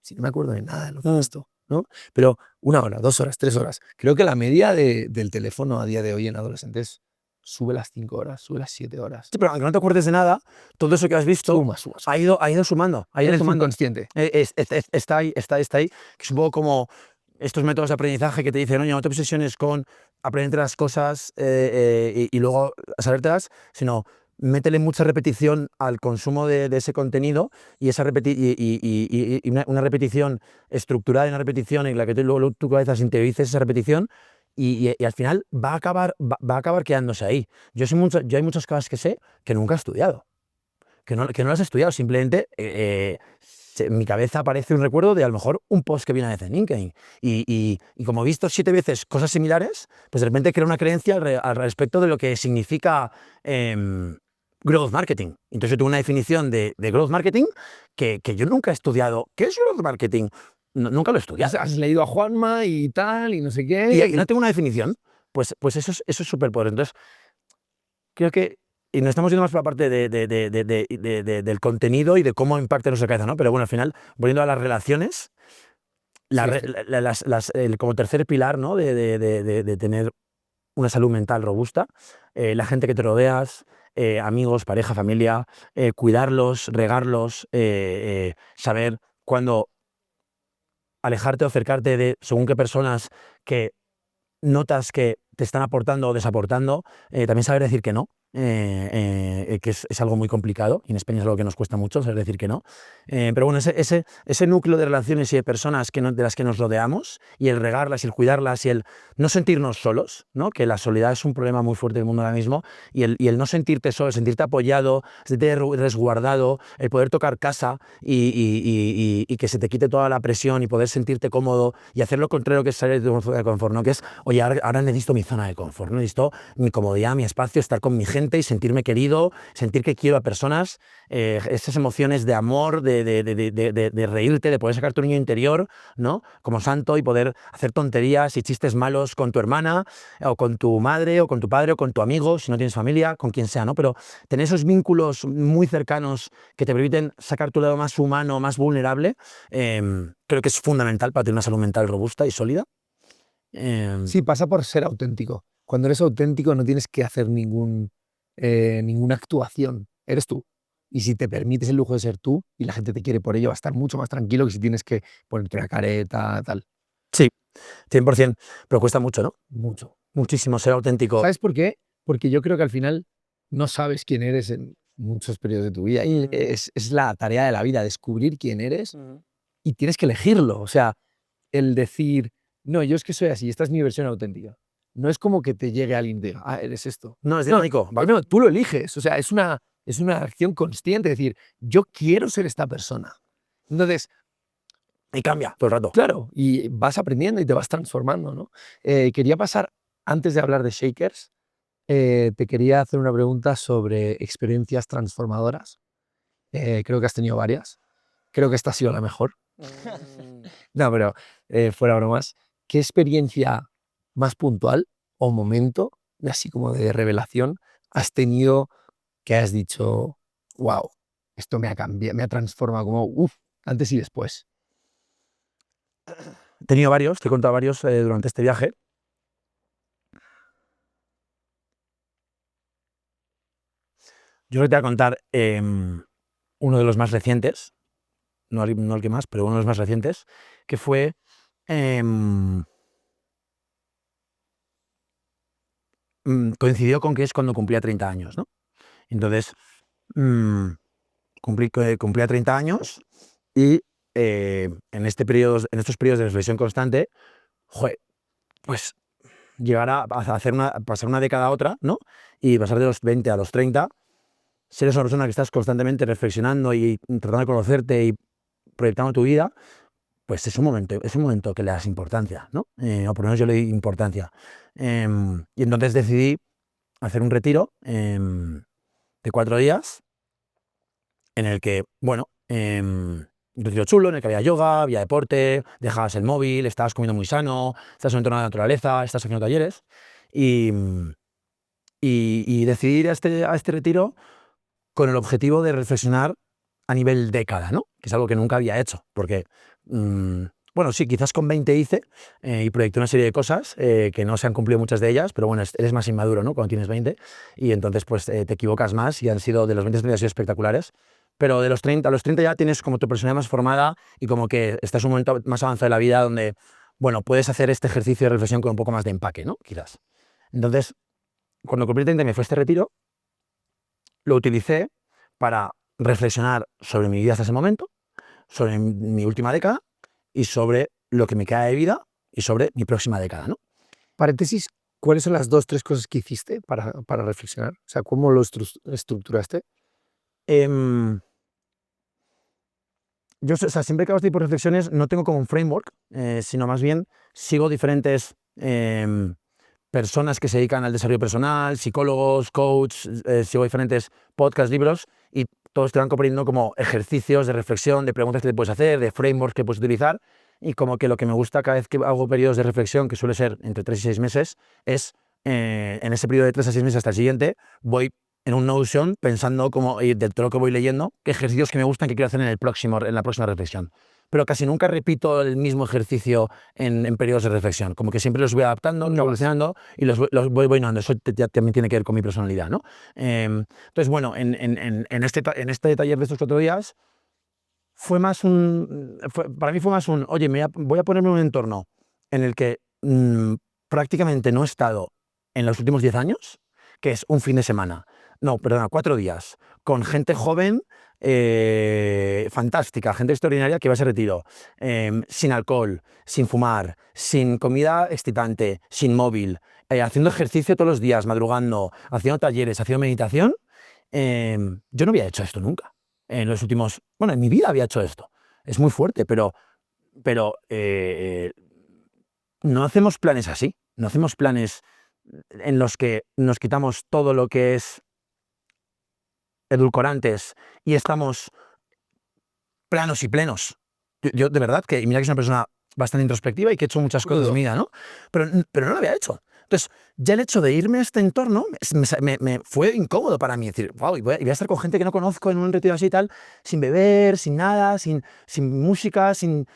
si no me acuerdo de nada de lo que he visto, ¿no? Pero 1 hora, 2 horas, 3 horas. Creo que la media del teléfono a día de hoy en adolescentes sube las 5 horas, sube las 7 horas. Sí, pero aunque no te acuerdes de nada, todo eso que has visto Suma. ha ido sumando. Eres inconsciente. Está ahí. Que es un poco como estos métodos de aprendizaje que te dicen, oye, no te obsesiones con aprenderte las cosas y luego sabértelas, sino métele mucha repetición al consumo de ese contenido y una repetición estructurada y una repetición en la que luego tu cabeza se interiorice esa repetición y al final va a acabar quedándose ahí. Yo hay muchas cosas que sé que nunca he estudiado. que no lo has estudiado, simplemente en mi cabeza aparece un recuerdo de a lo mejor un post que vi una vez en LinkedIn y como he visto 7 veces cosas similares, pues de repente creo una creencia al respecto de lo que significa growth marketing. Entonces yo tengo una definición de growth marketing que yo nunca he estudiado. ¿Qué es growth marketing? Nunca lo he estudiado. Has leído a Juanma y tal, y no sé qué. Y no tengo una definición. Pues eso es súper poderoso. Entonces, creo que, y nos estamos yendo más por la parte del contenido y de cómo impacta en nuestra cabeza, ¿no? Pero bueno, al final, volviendo a las relaciones, como tercer pilar, ¿no? de tener una salud mental robusta, la gente que te rodeas, amigos, pareja, familia, cuidarlos, regarlos, saber cuándo alejarte o acercarte de según qué personas que notas que te están aportando o desaportando, también saber decir que no, que es algo muy complicado, y en España es algo que nos cuesta mucho saber decir que no. Pero bueno, ese núcleo de relaciones y de personas de las que nos rodeamos, y el regarlas y el cuidarlas y el no sentirnos solos, ¿no? Que la soledad es un problema muy fuerte del mundo ahora mismo, y el no sentirte solo, sentirte apoyado, sentirte resguardado, el poder tocar casa y que se te quite toda la presión y poder sentirte cómodo y hacer lo contrario, que es salir de tu zona de confort, ¿no? Que es, oye, ahora necesito mi zona de confort, ¿no? Necesito mi comodidad, mi espacio, estar con mi gente y sentirme querido, sentir que quiero a personas, esas emociones de amor, de reírte, de poder sacar tu niño interior, ¿no? Como santo, y poder hacer tonterías y chistes malos con tu hermana o con tu madre o con tu padre o con tu amigo, si no tienes familia, con quien sea, ¿no? Pero tener esos vínculos muy cercanos que te permiten sacar tu lado más humano, más vulnerable, creo que es fundamental para tener una salud mental robusta y sólida. Sí, pasa por ser auténtico. Cuando eres auténtico no tienes que hacer ninguna actuación. Eres tú. Y si te permites el lujo de ser tú y la gente te quiere por ello, va a estar mucho más tranquilo que si tienes que ponerte una careta, tal. Sí, 100%, pero cuesta mucho, ¿no? Mucho. Muchísimo ser auténtico. ¿Sabes por qué? Porque yo creo que al final no sabes quién eres en muchos periodos de tu vida. Y es la tarea de la vida, descubrir quién eres, y tienes que elegirlo. O sea, el decir, no, yo es que soy así, esta es mi versión auténtica. No es como que te llegue alguien y te diga, ah, eres esto. No, es dinámico. No, tú lo eliges. O sea, es una acción consciente. Es decir, yo quiero ser esta persona. Entonces, Y cambia todo el rato. claro, y vas aprendiendo y te vas transformando, ¿no? Quería pasar, antes de hablar de Shakers, te quería hacer una pregunta sobre experiencias transformadoras. Creo que has tenido varias. Creo que esta ha sido la mejor. No, pero fuera bromas. ¿Qué experiencia más puntual o momento, así como de revelación, has tenido que has dicho, wow, esto me ha cambiado, me ha transformado, como, uff, antes y después? He tenido varios, te he contado varios durante este viaje. Yo creo que te voy a contar uno de los más recientes, no el que más, pero uno de los más recientes, que fue coincidió con que es cuando cumplía 30 años, ¿no? Entonces, cumplía 30 años y en estos periodos de reflexión constante, pues llegar a pasar una década a otra, ¿no? Y pasar de los 20 a los 30, si eres una persona que estás constantemente reflexionando y tratando de conocerte y proyectando tu vida, pues es un momento que le das importancia, ¿no? O por lo menos yo le di importancia. Y entonces decidí hacer un retiro de 4 días en el que, bueno, un retiro chulo, en el que había yoga, había deporte, dejabas el móvil, estabas comiendo muy sano, estás en un entorno de la naturaleza, estás haciendo talleres, y decidí ir a este retiro con el objetivo de reflexionar a nivel década, ¿no? Que es algo que nunca había hecho, porque, bueno, sí, quizás con 20 hice y proyecté una serie de cosas que no se han cumplido muchas de ellas, pero bueno, eres más inmaduro, ¿no? Cuando tienes 20, y entonces pues te equivocas más, y de los 20 han sido espectaculares, pero de los 30 a los 30 ya tienes como tu personalidad más formada y como que estás en un momento más avanzado de la vida donde, bueno, puedes hacer este ejercicio de reflexión con un poco más de empaque, ¿no? Quizás. Entonces, cuando cumplí 30 y me fue a este retiro, lo utilicé para reflexionar sobre mi vida hasta ese momento, sobre mi última década y sobre lo que me queda de vida y sobre mi próxima década, ¿no? Paréntesis, ¿cuáles son las 2, 3 cosas que hiciste para reflexionar? O sea, ¿cómo lo estructuraste? Yo, o sea, siempre que hago este tipo de reflexiones no tengo como un framework, sino más bien sigo diferentes personas que se dedican al desarrollo personal, psicólogos, coaches, sigo diferentes podcasts, libros, y todos te van componiendo como ejercicios de reflexión, de preguntas que te puedes hacer, de frameworks que puedes utilizar, y como que lo que me gusta cada vez que hago periodos de reflexión, que suele ser entre 3 y 6 meses, es en ese periodo de 3 a 6 meses hasta el siguiente, voy en un Notion pensando como de todo lo que voy leyendo, qué ejercicios que me gustan que quiero hacer en la próxima reflexión. Pero casi nunca repito el mismo ejercicio en periodos de reflexión, como que siempre los voy adaptando, evolucionando y los voy innovando. Eso ya también tiene que ver con mi personalidad, ¿no? Entonces, bueno, en este taller de estos 4 días para mí fue más un, oye, voy a ponerme en un entorno en el que prácticamente no he estado en los últimos 10 años, que es un fin de semana. No, perdona, 4 días, con gente joven, fantástica, gente extraordinaria que va a ese retiro, sin alcohol, sin fumar, sin comida excitante, sin móvil, haciendo ejercicio todos los días, madrugando, haciendo talleres, haciendo meditación. Yo no había hecho esto nunca. En mi vida había hecho esto. Es muy fuerte, pero no hacemos planes así. No hacemos planes en los que nos quitamos todo lo que es edulcorantes y estamos planos y plenos. Yo de verdad que, mira que soy una persona bastante introspectiva y que he hecho muchas cosas en mi vida, ¿no? Pero no lo había hecho. Entonces, ya el hecho de irme a este entorno me fue incómodo para mí. Decir, wow, y voy a estar con gente que no conozco en un retiro así y tal, sin beber, sin nada, sin música, sin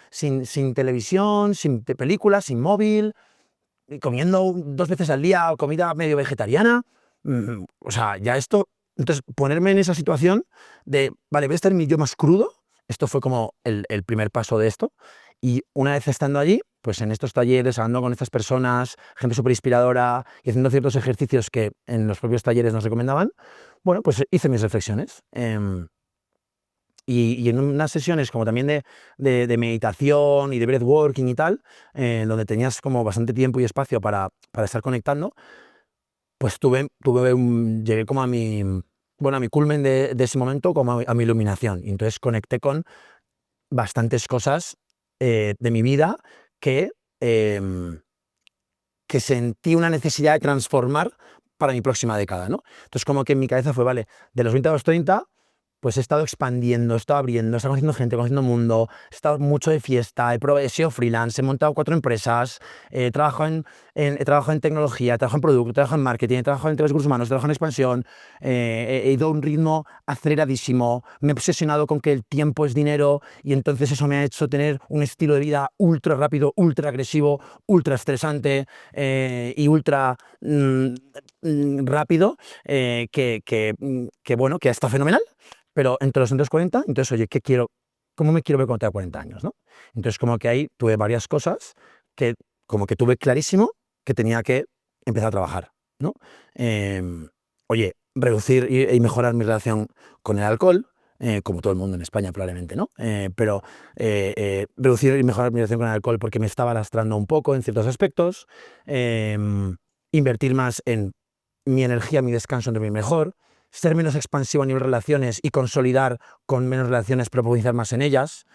televisión, sin películas, sin móvil, y comiendo 2 veces al día comida medio vegetariana. O sea, ya esto... Entonces, ponerme en esa situación de, vale, voy a estar en mi yo más crudo, esto fue como el primer paso de esto. Y una vez estando allí, pues en estos talleres, hablando con estas personas, gente súper inspiradora y haciendo ciertos ejercicios que en los propios talleres nos recomendaban, bueno, pues hice mis reflexiones. Y en unas sesiones como también de meditación y de breathworking y tal, donde tenías como bastante tiempo y espacio para estar conectando, pues llegué como a mi culmen de ese momento, como a mi iluminación. Y entonces conecté con bastantes cosas de mi vida que sentí una necesidad de transformar para mi próxima década, ¿no? Entonces como que en mi cabeza fue, vale, de los 20 a los 30, pues he estado expandiendo, he estado abriendo, he estado conociendo gente, conociendo mundo, he estado mucho de fiesta, he sido freelance, he montado 4 empresas, he trabajado en tecnología, he trabajado en producto, he trabajado en marketing, he trabajado en temas de recursos humanos, he trabajado en expansión, he ido a un ritmo aceleradísimo, me he obsesionado con que el tiempo es dinero y entonces eso me ha hecho tener un estilo de vida ultra rápido, ultra agresivo, ultra estresante y ultra rápido, bueno, que está fenomenal. Pero entre los 30 y 40, entonces, oye, ¿cómo me quiero ver cuando tenga 40 años, ¿no? Entonces, como que ahí tuve varias cosas que como que tuve clarísimo que tenía que empezar a trabajar, ¿no? Oye, reducir y mejorar mi relación con el alcohol, como todo el mundo en España probablemente, ¿no? Pero reducir y mejorar mi relación con el alcohol porque me estaba lastrando un poco en ciertos aspectos, invertir más en mi energía, mi descanso, en dormir mejor, ser menos expansivo a nivel de relaciones y consolidar con menos relaciones, pero profundizar más en ellas,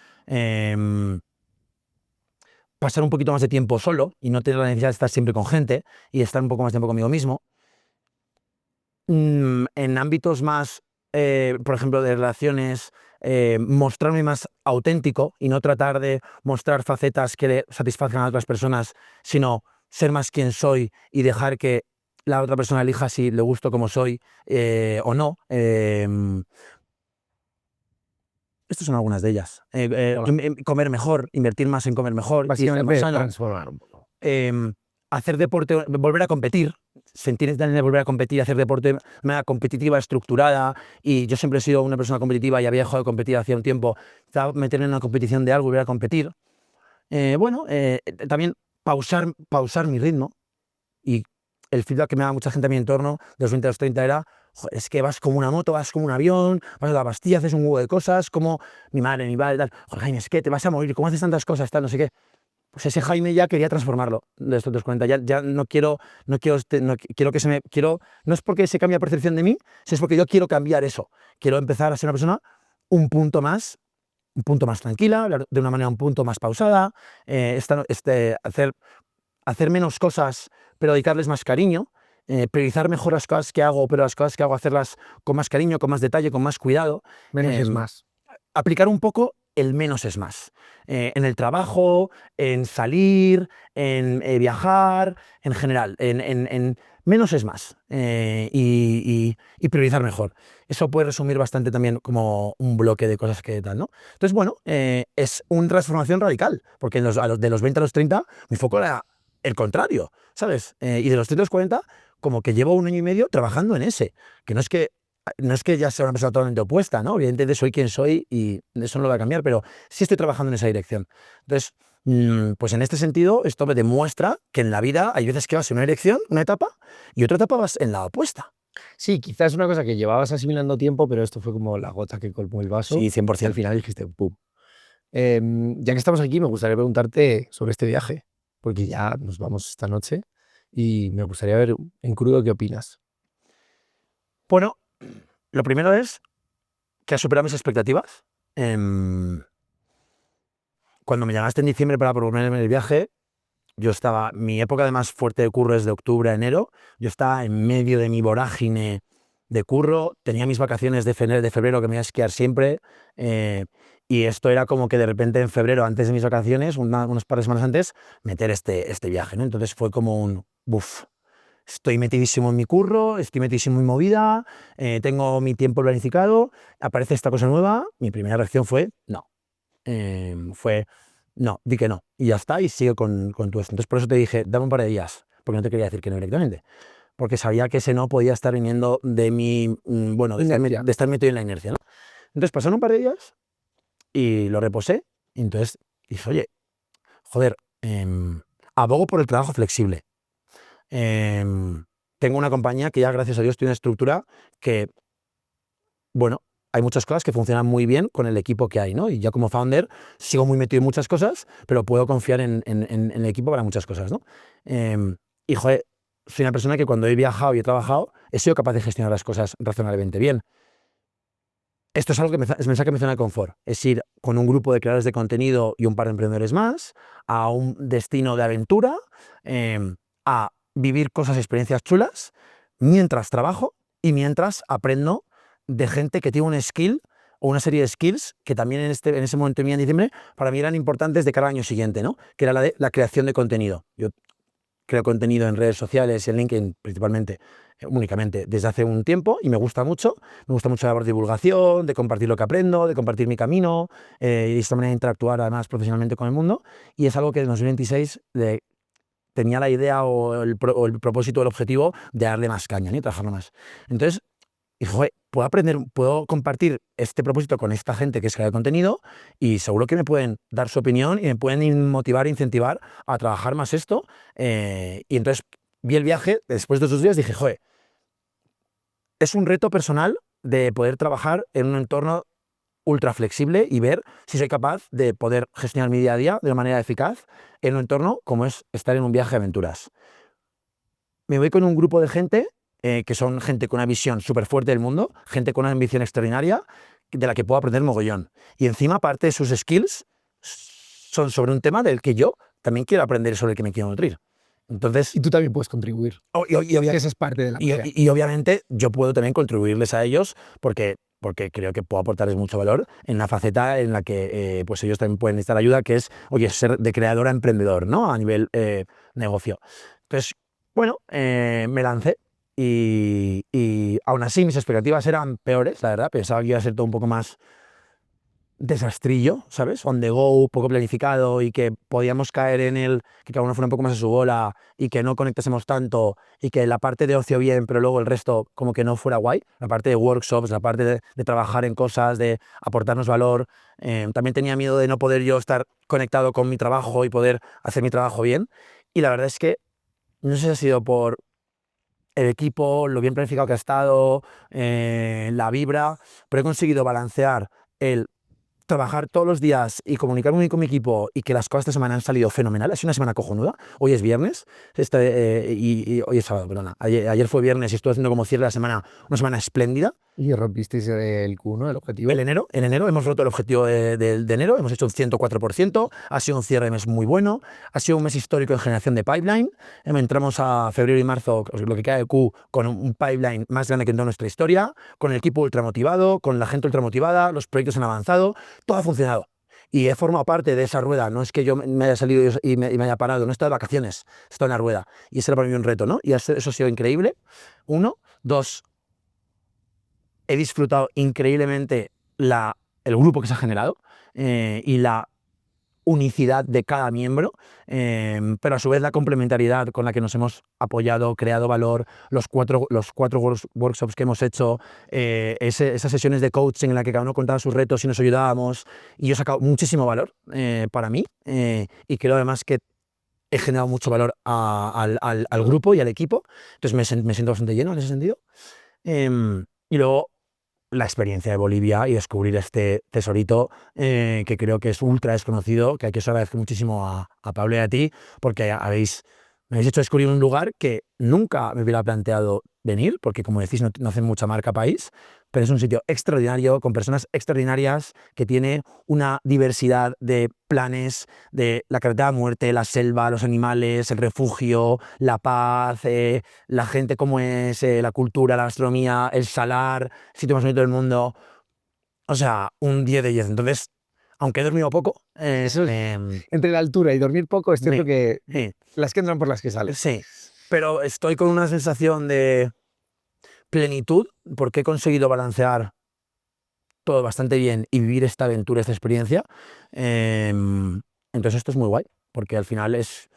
pasar un poquito más de tiempo solo y no tener la necesidad de estar siempre con gente y estar un poco más de tiempo conmigo mismo. En ámbitos más, por ejemplo, de relaciones, mostrarme más auténtico y no tratar de mostrar facetas que le satisfazcan a otras personas, sino ser más quien soy y dejar que la otra persona elija si le gusto como soy o no. Estas son algunas de ellas. Comer mejor, invertir más en comer mejor. Básicamente transformar un poco. Hacer deporte, volver a competir, sentir ganas de volver a competir, hacer deporte de manera competitiva, estructurada. Y yo siempre he sido una persona competitiva y había dejado de competir hacía un tiempo. Estaba meterme en una competición de algo y volver a competir. También pausar mi ritmo. Y el feedback que me daba mucha gente a mi entorno, de los 20 a los 30, era: joder, es que vas como una moto, vas como un avión, vas a la pastilla, haces un huevo de cosas, como mi madre, mi padre, tal. Joder, Jaime, es que te vas a morir, ¿cómo haces tantas cosas, tal, no sé qué? O sea, ese Jaime ya quería transformarlo de estos 240. Ya no quiero, quiero que no es porque se cambie la percepción de mí, sino es porque yo quiero cambiar eso. Quiero empezar a ser una persona un punto más tranquila, hablar de una manera un punto más pausada, hacer menos cosas, pero dedicarles más cariño, priorizar mejor las cosas que hago, pero las cosas que hago hacerlas con más cariño, con más detalle, con más cuidado. Menos es más. Aplicar un poco el menos es más. En el trabajo, en salir, en viajar, en general, en menos es más, y priorizar mejor. Eso puede resumir bastante también como un bloque de cosas que tal, ¿no? Entonces, bueno, es una transformación radical, porque de los 20 a los 30 mi foco era el contrario, ¿sabes? Y de los 30 a los 40 como que llevo un año y medio trabajando en ese, que no es que ya sea una persona totalmente opuesta, ¿no? Evidentemente soy quien soy y eso no lo va a cambiar, pero sí estoy trabajando en esa dirección. Entonces, pues en este sentido, esto me demuestra que en la vida hay veces que vas en una dirección, una etapa, y otra etapa vas en la opuesta. Sí, quizás es una cosa que llevabas asimilando tiempo, pero esto fue como la gota que colmó el vaso. Sí, 100%. Y al final dijiste, ¡pum! Ya que estamos aquí, me gustaría preguntarte sobre este viaje, porque ya nos vamos esta noche y me gustaría ver en crudo qué opinas. Bueno, lo primero es que has superado mis expectativas. Cuando me llamaste en diciembre para proponerme el viaje, mi época de más fuerte de curro es de octubre a enero, yo estaba en medio de mi vorágine de curro, tenía mis vacaciones de febrero que me iba a esquiar siempre, y esto era como que de repente en febrero, antes de mis vacaciones, unos par de semanas antes, meter este viaje, ¿no? Entonces fue como un buf. Estoy metidísimo en mi curro, estoy metidísimo en mi movida, tengo mi tiempo planificado, aparece esta cosa nueva, mi primera reacción fue no. No, di que no, y ya está, y sigo con tu esto. Entonces por eso te dije, dame un par de días, porque no te quería decir que no directamente, porque sabía que ese no podía estar viniendo de mi, bueno, de estar metido en la inercia, ¿no? Entonces pasaron un par de días y lo reposé, y entonces dije, oye, joder, abogo por el trabajo flexible. Tengo una compañía que ya, gracias a Dios, tiene una estructura que, bueno, hay muchas cosas que funcionan muy bien con el equipo que hay, ¿no? Y ya como founder sigo muy metido en muchas cosas, pero puedo confiar en el equipo para muchas cosas, ¿no? Y, joder, soy una persona que cuando he viajado y he trabajado he sido capaz de gestionar las cosas razonablemente bien. Esto es algo que me saca mi zona de confort, es ir con un grupo de creadores de contenido y un par de emprendedores más a un destino de aventura, a vivir cosas, experiencias chulas, mientras trabajo y mientras aprendo de gente que tiene un skill o una serie de skills que también en ese momento en diciembre para mí eran importantes de cara al año siguiente, ¿no? Que era la de la creación de contenido. Yo creo contenido en redes sociales y en LinkedIn principalmente, únicamente desde hace un tiempo y me gusta mucho la labor de divulgación, de compartir lo que aprendo, de compartir mi camino, y de esta manera interactuar además profesionalmente con el mundo, y es algo que en 2026 tenía la idea o el propósito o el objetivo de darle más caña, ¿no? Y trabajarlo más. Entonces, dije, joder, puedo compartir este propósito con esta gente que es creador de contenido y seguro que me pueden dar su opinión y me pueden motivar e incentivar a trabajar más esto. Y entonces vi el viaje, después de esos días dije, joder, es un reto personal de poder trabajar en un entorno ultra flexible y ver si soy capaz de poder gestionar mi día a día de una manera eficaz en un entorno como es estar en un viaje de aventuras. Me voy con un grupo de gente que son gente con una visión súper fuerte del mundo, gente con una ambición extraordinaria, de la que puedo aprender mogollón. Y encima, parte de sus skills son sobre un tema del que yo también quiero aprender, sobre el que me quiero nutrir. Entonces, Y tú también puedes contribuir. Esa es parte de la magia. y obviamente yo puedo también contribuirles a ellos porque creo que puedo aportarles mucho valor en una faceta en la que pues ellos también pueden necesitar ayuda, que es, oye, ser de creador a emprendedor, ¿no? A nivel negocio. Entonces, bueno, me lancé y aún así mis expectativas eran peores, la verdad. Pensaba que iba a ser todo un poco más desastrillo, ¿sabes? On the go, poco planificado, y que podíamos caer en que cada uno fuera un poco más a su bola y que no conectásemos tanto y que la parte de ocio bien, pero luego el resto como que no fuera guay. La parte de workshops, la parte de trabajar en cosas, de aportarnos valor. También tenía miedo de no poder yo estar conectado con mi trabajo y poder hacer mi trabajo bien. Y la verdad es que no sé si ha sido por el equipo, lo bien planificado que ha estado, la vibra, pero he conseguido balancear el trabajar todos los días y comunicarme con mi equipo y que las cosas esta semana han salido fenomenal. Ha sido una semana cojonuda. Hoy es viernes y hoy es sábado, perdona. Ayer fue viernes y estuve haciendo como cierre de la semana, una semana espléndida. Y rompisteis el Q1, el objetivo. En enero hemos roto el objetivo de enero, hemos hecho un 104%, ha sido un cierre de mes muy bueno, ha sido un mes histórico en generación de pipeline. Entramos a febrero y marzo, lo que queda de Q, con un pipeline más grande que en toda nuestra historia, con el equipo ultramotivado, con la gente ultramotivada, los proyectos han avanzado, todo ha funcionado. Y he formado parte de esa rueda, no es que yo me haya salido y me haya parado, no he estado de vacaciones, he estado en la rueda. Y ese era para mí un reto, ¿no? Y eso ha sido increíble. 1, 2, he disfrutado increíblemente el grupo que se ha generado y la unicidad de cada miembro, pero a su vez la complementariedad con la que nos hemos apoyado, creado valor, los cuatro workshops que hemos hecho, esas sesiones de coaching en la que cada uno contaba sus retos y nos ayudábamos, y yo he sacado muchísimo valor para mí y creo además que he generado mucho valor al grupo y al equipo, entonces me siento bastante lleno en ese sentido. Y luego la experiencia de Bolivia y descubrir este tesorito que creo que es ultra desconocido, que hay que agradecer muchísimo a Pablo y a ti, porque me habéis hecho descubrir un lugar que nunca me hubiera planteado venir, porque como decís no hacen mucha marca país, pero es un sitio extraordinario, con personas extraordinarias, que tiene una diversidad de planes, de la carretera de muerte, la selva, los animales, el refugio, la paz, la gente como es, la cultura, la gastronomía, el salar, sitio más bonito del mundo. O sea, un 10 de 10. Entonces, aunque he dormido poco, Entre la altura y dormir poco, es cierto que las que entran por las que salen. Sí, pero estoy con una sensación de plenitud porque he conseguido balancear todo bastante bien y vivir esta aventura, esta experiencia. Entonces esto es muy guay, porque al final es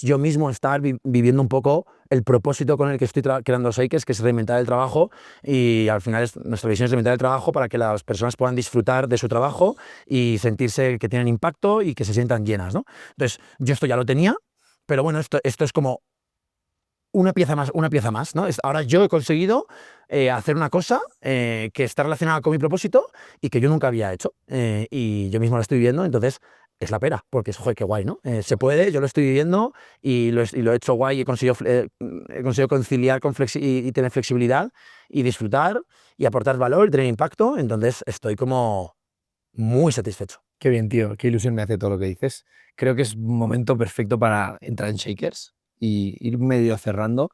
yo mismo estar viviendo un poco el propósito con el que estoy creando Shakers, que es reinventar el trabajo, y al final nuestra visión es reinventar el trabajo para que las personas puedan disfrutar de su trabajo y sentirse que tienen impacto y que se sientan llenas, ¿no? Entonces yo esto ya lo tenía, pero bueno, esto es como una pieza más, ¿no? Ahora yo he conseguido hacer una cosa que está relacionada con mi propósito y que yo nunca había hecho. Y yo mismo la estoy viviendo, entonces es la pera, porque es, joder, qué guay, ¿no? Se puede, yo lo estoy viviendo y lo he hecho guay y he conseguido conciliar y tener flexibilidad y disfrutar y aportar valor y tener impacto. Entonces estoy como muy satisfecho. Qué bien, tío. Qué ilusión me hace todo lo que dices. Creo que es un momento perfecto para entrar en Shakers y ir medio cerrando.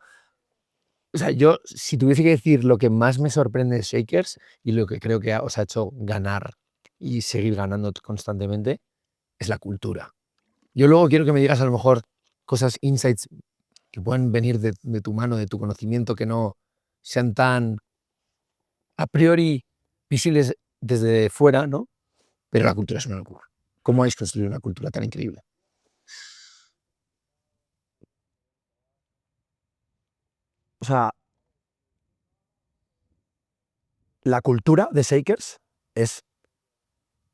O sea, yo, si tuviese que decir lo que más me sorprende de Shakers y lo que creo que os ha hecho ganar y seguir ganando constantemente, es la cultura. Yo luego quiero que me digas a lo mejor cosas, insights que puedan venir de tu mano, de tu conocimiento, que no sean tan a priori visibles desde fuera, ¿no? Pero la cultura es una locura. ¿Cómo habéis construido una cultura tan increíble? O sea, la cultura de Shakers es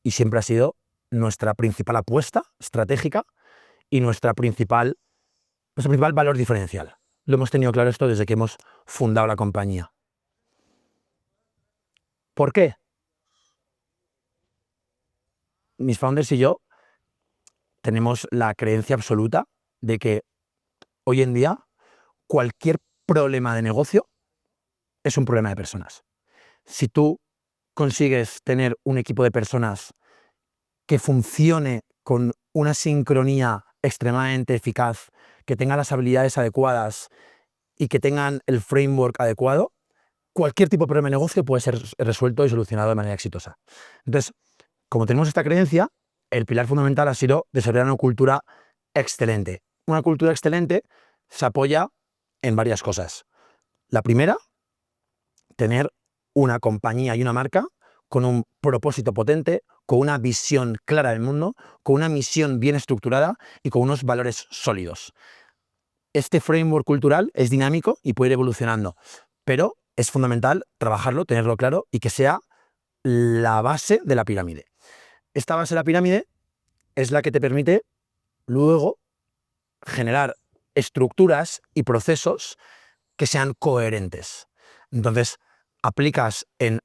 y siempre ha sido nuestra principal apuesta estratégica y nuestro principal valor diferencial. Lo hemos tenido claro esto desde que hemos fundado la compañía. ¿Por qué? Mis founders y yo tenemos la creencia absoluta de que hoy en día cualquier problema de negocio es un problema de personas. Si tú consigues tener un equipo de personas que funcione con una sincronía extremadamente eficaz, que tenga las habilidades adecuadas y que tengan el framework adecuado, cualquier tipo de problema de negocio puede ser resuelto y solucionado de manera exitosa. Entonces, como tenemos esta creencia, el pilar fundamental ha sido desarrollar una cultura excelente. Una cultura excelente se apoya en varias cosas. La primera, tener una compañía y una marca con un propósito potente, con una visión clara del mundo, con una misión bien estructurada y con unos valores sólidos. Este framework cultural es dinámico y puede ir evolucionando, pero es fundamental trabajarlo, tenerlo claro y que sea la base de la pirámide. Esta base de la pirámide es la que te permite luego generar estructuras y procesos que sean coherentes. Entonces, aplicas en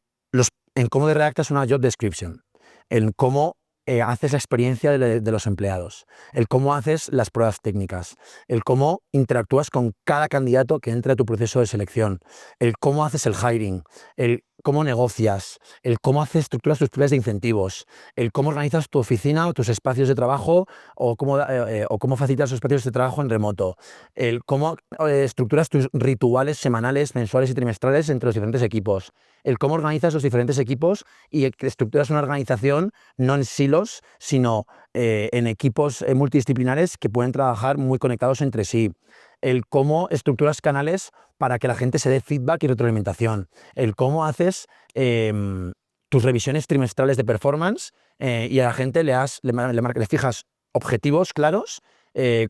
cómo redactas una job description, el cómo haces la experiencia de los empleados, el cómo haces las pruebas técnicas, el cómo interactúas con cada candidato que entra a tu proceso de selección, el cómo haces el hiring, el cómo negocias, el cómo estructuras tus planes de incentivos, el cómo organizas tu oficina o tus espacios de trabajo o cómo facilitas los espacios de trabajo en remoto, el cómo estructuras tus rituales semanales, mensuales y trimestrales entre los diferentes equipos, el cómo organizas los diferentes equipos y estructuras una organización no en silos, sino en equipos multidisciplinares que pueden trabajar muy conectados entre sí, el cómo estructuras canales para que la gente se dé feedback y retroalimentación, el cómo haces tus revisiones trimestrales de performance y a la gente le fijas objetivos claros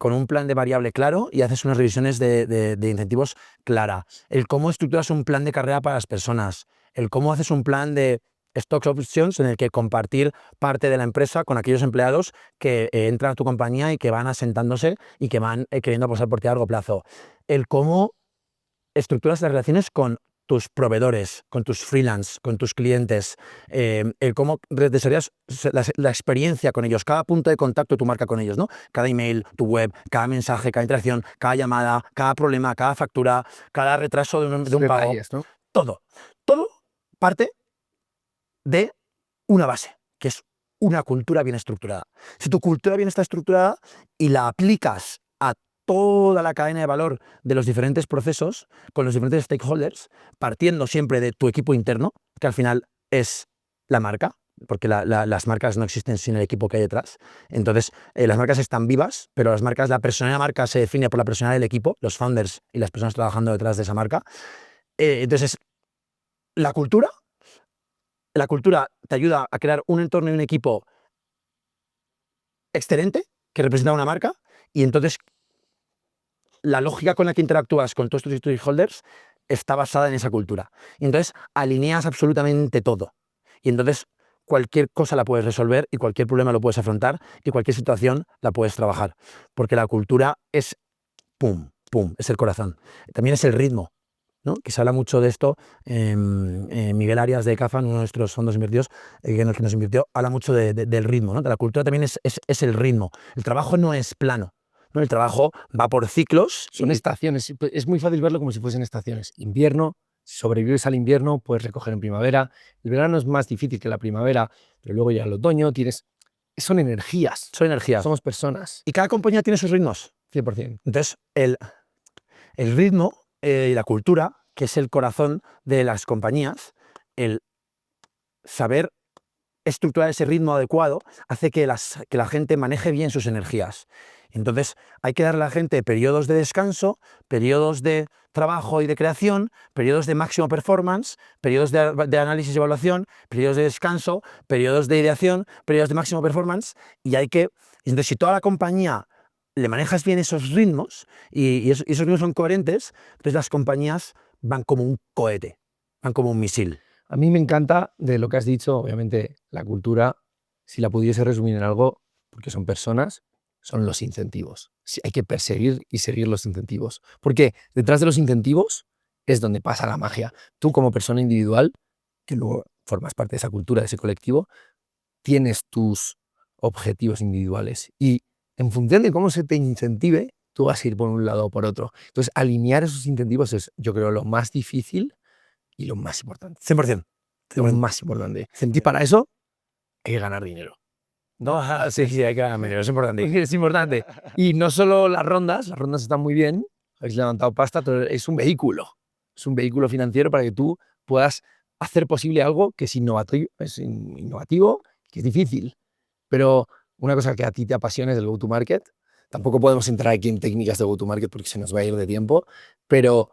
con un plan de variable claro y haces unas revisiones de incentivos clara, el cómo estructuras un plan de carrera para las personas, el cómo haces un plan de stocks options en el que compartir parte de la empresa con aquellos empleados que entran a tu compañía y que van asentándose y que van queriendo pasar por ti a largo plazo, el cómo estructuras las relaciones con tus proveedores, con tus freelance, con tus clientes, el cómo desarrollas la experiencia con ellos, cada punto de contacto de tu marca con ellos, ¿no? Cada email, tu web, cada mensaje, cada interacción, cada llamada, cada problema, cada factura, cada retraso de un pago, Detalles, ¿no? todo parte de una base, que es una cultura bien estructurada. Si tu cultura bien está estructurada y la aplicas a toda la cadena de valor de los diferentes procesos, con los diferentes stakeholders, partiendo siempre de tu equipo interno, que al final es la marca, porque las marcas no existen sin el equipo que hay detrás. Entonces, las marcas están vivas, pero la personalidad de la marca se define por la personalidad del equipo, los founders y las personas trabajando detrás de esa marca. Entonces, la cultura te ayuda a crear un entorno y un equipo excelente que representa una marca, y entonces la lógica con la que interactúas con todos tus stakeholders está basada en esa cultura. Y entonces alineas absolutamente todo. Y entonces cualquier cosa la puedes resolver y cualquier problema lo puedes afrontar y cualquier situación la puedes trabajar. Porque la cultura es pum, pum, es el corazón. También es el ritmo, ¿no? Que se habla mucho de esto. Miguel Arias de Cafan, uno de nuestros fondos invertidos, en el que nos invirtió, habla mucho del ritmo, ¿no? De la cultura también es el ritmo. El trabajo no es plano, ¿no? El trabajo va por ciclos. Son estaciones. Es muy fácil verlo como si fuesen estaciones. Invierno, si sobrevives al invierno, puedes recoger en primavera. El verano es más difícil que la primavera, pero luego ya el otoño tienes... Son energías. Son energías. Somos personas. Y cada compañía tiene sus ritmos. 100%. Entonces, el ritmo y la cultura, que es el corazón de las compañías, el saber estructurar ese ritmo adecuado hace que la gente maneje bien sus energías. Entonces, hay que darle a la gente periodos de descanso, periodos de trabajo y de creación, periodos de máximo performance, periodos de análisis y evaluación, periodos de descanso, periodos de ideación, periodos de máximo performance, entonces, si toda la compañía le manejas bien esos ritmos y esos ritmos son coherentes, entonces las compañías van como un cohete, van como un misil. A mí me encanta de lo que has dicho, obviamente la cultura, si la pudiese resumir en algo, porque son personas, son los incentivos. Sí, hay que perseguir y seguir los incentivos. Porque detrás de los incentivos es donde pasa la magia. Tú como persona individual, que luego formas parte de esa cultura, de ese colectivo, tienes tus objetivos individuales y en función de cómo se te incentive, tú vas a ir por un lado o por otro. Entonces, alinear esos incentivos es, yo creo, lo más difícil y lo más importante. 100%. Lo más importante. Y para eso hay que ganar dinero. No, sí, hay que ganar dinero, es importante. Es importante. Y no solo las rondas están muy bien, habéis levantado pasta, pero es un vehículo. Es un vehículo financiero para que tú puedas hacer posible algo que es innovativo, que es difícil. Pero una cosa que a ti te apasiona es el go-to-market. Tampoco podemos entrar aquí en técnicas de go-to-market porque se nos va a ir de tiempo, pero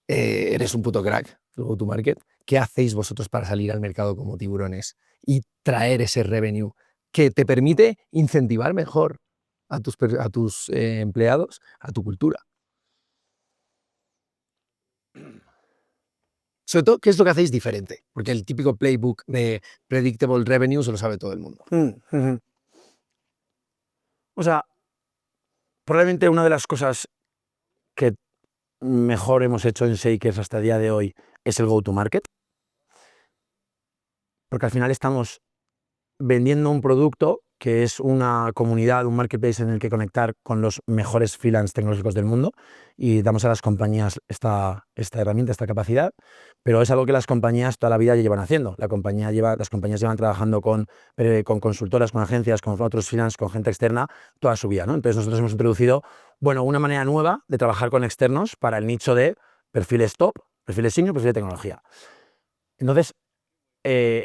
eres un puto crack del go-to-market. ¿Qué hacéis vosotros para salir al mercado como tiburones y traer ese revenue que te permite incentivar mejor a tus empleados, a tu cultura? Sobre todo, ¿qué es lo que hacéis diferente? Porque el típico playbook de predictable revenue se lo sabe todo el mundo. O sea, probablemente una de las cosas que mejor hemos hecho en Shakers hasta el día de hoy es el go-to-market. Porque al final estamos vendiendo un producto que es una comunidad, un marketplace en el que conectar con los mejores freelance tecnológicos del mundo, y damos a las compañías esta herramienta, esta capacidad, pero es algo que las compañías toda la vida ya llevan haciendo. Las compañías llevan trabajando con consultoras, con agencias, con otros freelance, con gente externa toda su vida, ¿no? Entonces nosotros hemos introducido, bueno, una manera nueva de trabajar con externos para el nicho de perfiles top, perfiles senior, perfiles de tecnología. Entonces,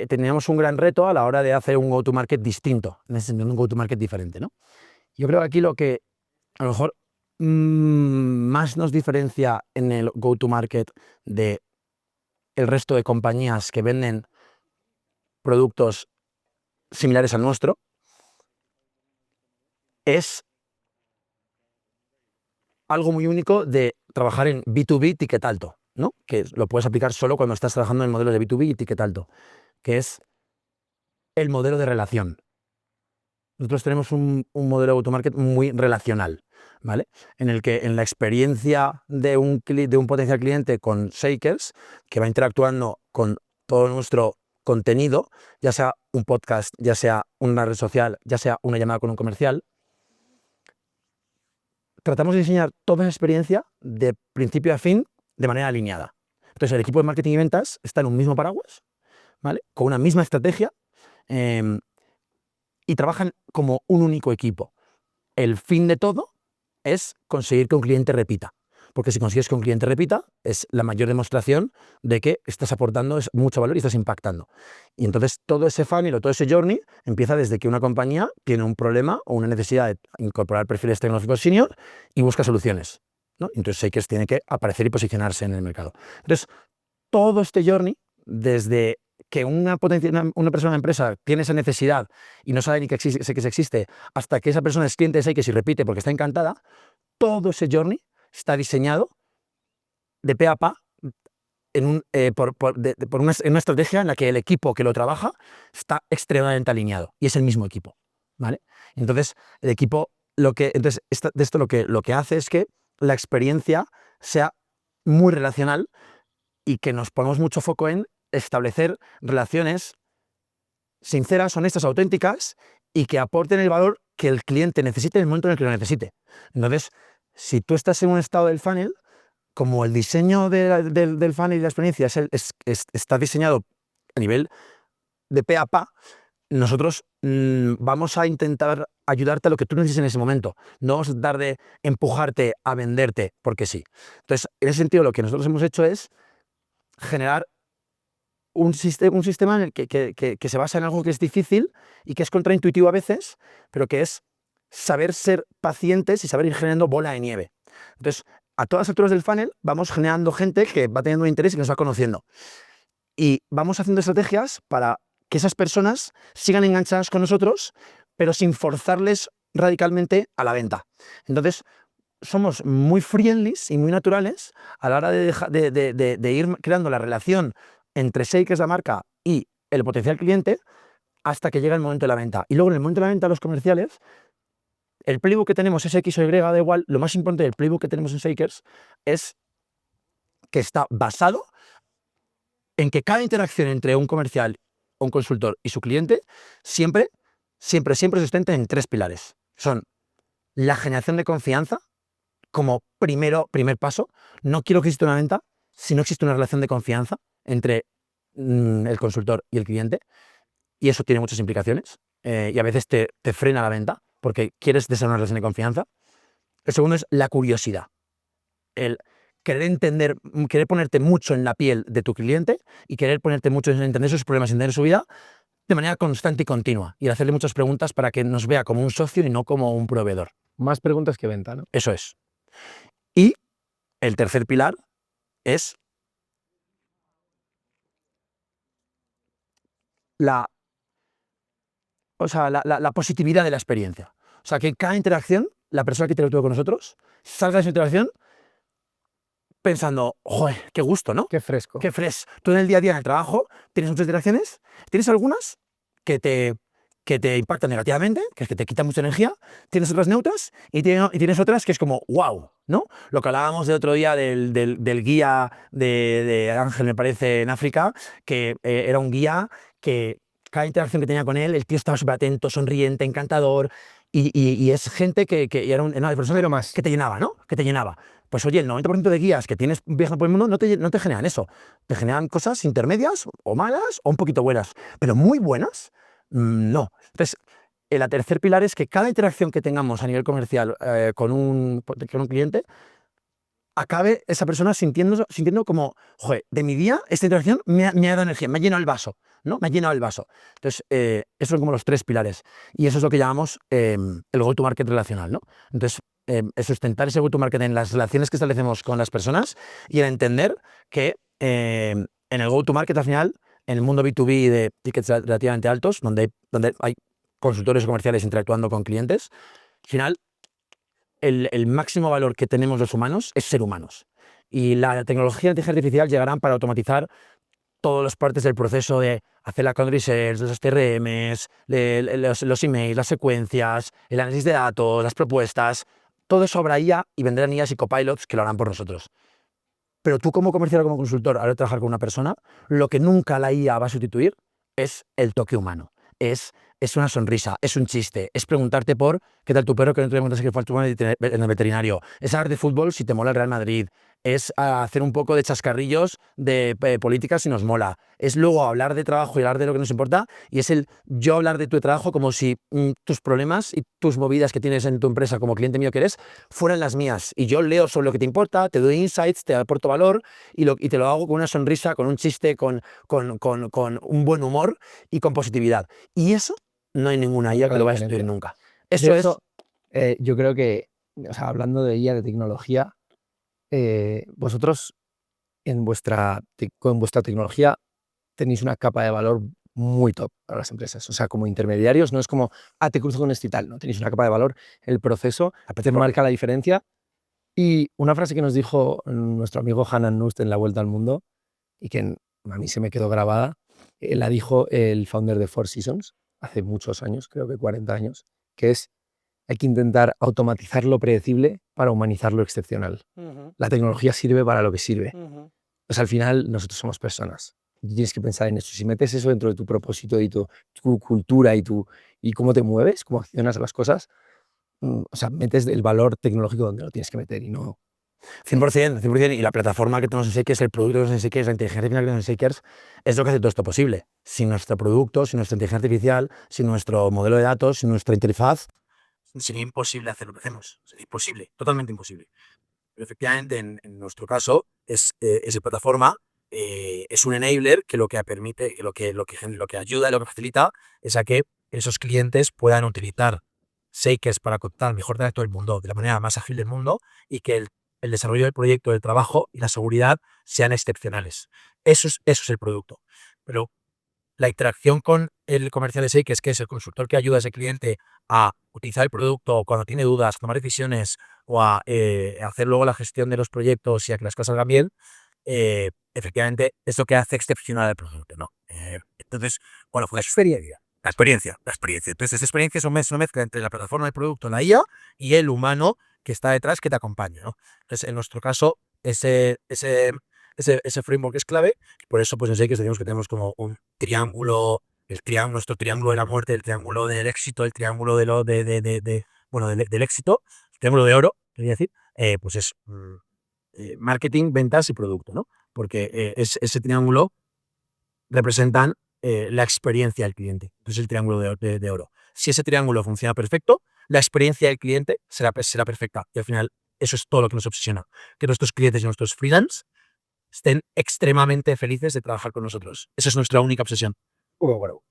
teníamos un gran reto a la hora de hacer un go-to-market distinto, en ese sentido, un go-to-market diferente, ¿no? Yo creo que aquí lo que a lo mejor más nos diferencia en el go-to-market de el resto de compañías que venden productos similares al nuestro es algo muy único de trabajar en B2B ticket alto, ¿no? Que lo puedes aplicar solo cuando estás trabajando en modelos de B2B y ticket alto, que es el modelo de relación. Nosotros tenemos un modelo de go-to-market muy relacional, ¿vale? En el que en la experiencia de un potencial cliente con Shakers, que va interactuando con todo nuestro contenido, ya sea un podcast, ya sea una red social, ya sea una llamada con un comercial, tratamos de diseñar toda esa experiencia de principio a fin de manera alineada. Entonces, el equipo de marketing y ventas está en un mismo paraguas, ¿vale? Con una misma estrategia, y trabajan como un único equipo. El fin de todo es conseguir que un cliente repita, porque si consigues que un cliente repita, es la mayor demostración de que estás aportando mucho valor y estás impactando. Y entonces todo ese funnel o todo ese journey empieza desde que una compañía tiene un problema o una necesidad de incorporar perfiles tecnológicos senior y busca soluciones, ¿no? Entonces Shakers tiene que aparecer y posicionarse en el mercado. Entonces, todo este journey, desde que una persona de la empresa tiene esa necesidad y no sabe ni que existe, hasta que esa persona es cliente de Shakers y repite porque está encantada, todo ese journey está diseñado de pe a pa en una estrategia en la que el equipo que lo trabaja está extremadamente alineado y es el mismo equipo, ¿vale? Entonces, el equipo, lo que hace es que la experiencia sea muy relacional y que nos pongamos mucho foco en establecer relaciones sinceras, honestas, auténticas y que aporten el valor que el cliente necesite en el momento en el que lo necesite. Entonces, si tú estás en un estado del funnel, como el diseño del funnel y la experiencia está diseñado a nivel de pe a pa, nosotros vamos a intentar ayudarte a lo que tú necesites en ese momento. No vamos a tratar de empujarte a venderte porque sí. Entonces, en ese sentido, lo que nosotros hemos hecho es generar un sistema en el que se basa en algo que es difícil y que es contraintuitivo a veces, pero que es saber ser pacientes y saber ir generando bola de nieve. Entonces, a todas las alturas del funnel vamos generando gente que va teniendo un interés y que nos va conociendo. Y vamos haciendo estrategias para que esas personas sigan enganchadas con nosotros, pero sin forzarles radicalmente a la venta. Entonces, somos muy friendly y muy naturales a la hora de ir creando la relación entre Shakers, la marca, y el potencial cliente hasta que llega el momento de la venta. Y luego en el momento de la venta, los comerciales, el playbook que tenemos es X o Y, da igual, lo más importante del playbook que tenemos en Shakers es que está basado en que cada interacción entre un comercial, un consultor y su cliente siempre se sustenta en 3 pilares. Son la generación de confianza como primer paso. No quiero que exista una venta si no existe una relación de confianza entre el consultor y el cliente, y eso tiene muchas implicaciones y a veces te frena la venta porque quieres desarrollar una relación de confianza. El segundo es la curiosidad, el querer entender, querer ponerte mucho en la piel de tu cliente y querer ponerte mucho en entender sus problemas, entender su vida de manera constante y continua, y hacerle muchas preguntas para que nos vea como un socio y no como un proveedor. Más preguntas que venta, ¿no? Eso es. Y el tercer pilar es la positividad de la experiencia. O sea, que cada interacción, la persona que interactúa con nosotros, salga de esa interacción pensando, joder, qué gusto, ¿no? Qué fresco. Qué fresh. Tú en el día a día, en el trabajo, tienes muchas interacciones, tienes algunas que te impactan negativamente, que es que te quitan mucha energía, tienes otras neutras y tienes otras que es como, wow, ¿no? Lo que hablábamos de otro día del guía de Ángel, me parece, en África, que era un guía que cada interacción que tenía con él, el tío estaba súper atento, sonriente, encantador, y es gente que era una persona Pero más. que te llenaba, ¿no? Que te llenaba. Pues oye, el 90% de guías que tienes viajando por el mundo no te generan eso. Te generan cosas intermedias o malas o un poquito buenas, pero muy buenas, no. Entonces, el tercer pilar es que cada interacción que tengamos a nivel comercial con un cliente, acabe esa persona sintiendo como, joder, de mi día esta interacción me ha dado energía, me ha llenado el vaso, ¿no? Me ha llenado el vaso. Entonces, esos son como los 3 pilares. Y eso es lo que llamamos el go-to-market relacional, ¿no? Entonces, es sustentar ese go-to-market en las relaciones que establecemos con las personas y en entender que en el go-to-market al final, en el mundo B2B de tickets relativamente altos, donde hay consultores comerciales interactuando con clientes, al final el máximo valor que tenemos los humanos es ser humanos. Y la tecnología de inteligencia artificial llegarán para automatizar todas las partes del proceso de hacer la country sales, los TRMs, los emails, las secuencias, el análisis de datos, las propuestas. Todo eso habrá IA y vendrán IAs y copilots que lo harán por nosotros. Pero tú como comercial o como consultor, a la hora de trabajar con una persona, lo que nunca la IA va a sustituir es el toque humano. Es una sonrisa, es un chiste, es preguntarte por qué tal tu perro, que no te preguntas que fue en el veterinario, es hablar de fútbol si te mola el Real Madrid, es hacer un poco de chascarrillos de política si nos mola, es luego hablar de trabajo y hablar de lo que nos importa, y es el yo hablar de tu trabajo como si tus problemas y tus movidas que tienes en tu empresa como cliente mío que eres fueran las mías, y yo leo sobre lo que te importa, te doy insights, te aporto valor y te lo hago con una sonrisa, con un chiste, con un buen humor y con positividad. Y eso no hay ninguna IA que lo vaya a estudiar nunca. Eso es. Yo creo que, o sea, hablando de IA, de tecnología, vosotros con vuestra tecnología tenéis una capa de valor muy top para las empresas. O sea, como intermediarios, no es como, te cruzo con este y tal, no, tenéis una capa de valor, el proceso te marca la diferencia. Y una frase que nos dijo nuestro amigo Hanan Nust en La Vuelta al Mundo, y que a mí se me quedó grabada, la dijo el founder de Four Seasons, hace muchos años, creo que 40 años, que es, hay que intentar automatizar lo predecible para humanizar lo excepcional. La tecnología sirve para lo que sirve. Pues al final nosotros somos personas. Y tienes que pensar en eso. Si metes eso dentro de tu propósito y tu cultura y cómo te mueves, cómo accionas a las cosas, o sea, metes el valor tecnológico donde lo tienes que meter y no... 100%, 100%, y la plataforma que tenemos en Shakers, el producto que tenemos en Shakers, la inteligencia artificial que tenemos en Shakers, es lo que hace todo esto posible. Sin nuestro producto, sin nuestra inteligencia artificial, sin nuestro modelo de datos, sin nuestra interfaz, sería imposible hacer lo que hacemos. Sería imposible, totalmente imposible. Pero efectivamente, en nuestro caso, esa plataforma es un enabler que lo que permite, lo que ayuda y lo que facilita es a que esos clientes puedan utilizar Shakers para contar el mejor dato del mundo de la manera más ágil del mundo y que el desarrollo del proyecto, del trabajo y la seguridad sean excepcionales. Eso es el producto. Pero la interacción con el comercial de Shakers, que es el consultor que ayuda a ese cliente a utilizar el producto cuando tiene dudas, a tomar decisiones o a hacer luego la gestión de los proyectos y a que las cosas salgan bien, efectivamente es lo que hace excepcional el producto, ¿no? Entonces, bueno, fue la experiencia. Entonces, esa experiencia es una mezcla entre la plataforma del producto, la IA, y el humano que está detrás que te acompaña, ¿no? Entonces, en nuestro caso, ese framework es clave. Por eso, pues en Shakers decimos que tenemos como un triángulo, nuestro triángulo de la muerte, el triángulo del éxito, el triángulo del éxito, el triángulo de oro, quería decir, pues es marketing, ventas y producto, ¿no? Porque ese triángulo representan la experiencia del cliente. Entonces, el triángulo de oro. Si ese triángulo funciona perfecto, la experiencia del cliente será perfecta. Y al final, eso es todo lo que nos obsesiona. Que nuestros clientes y nuestros freelance estén extremadamente felices de trabajar con nosotros. Esa es nuestra única obsesión. Bueno,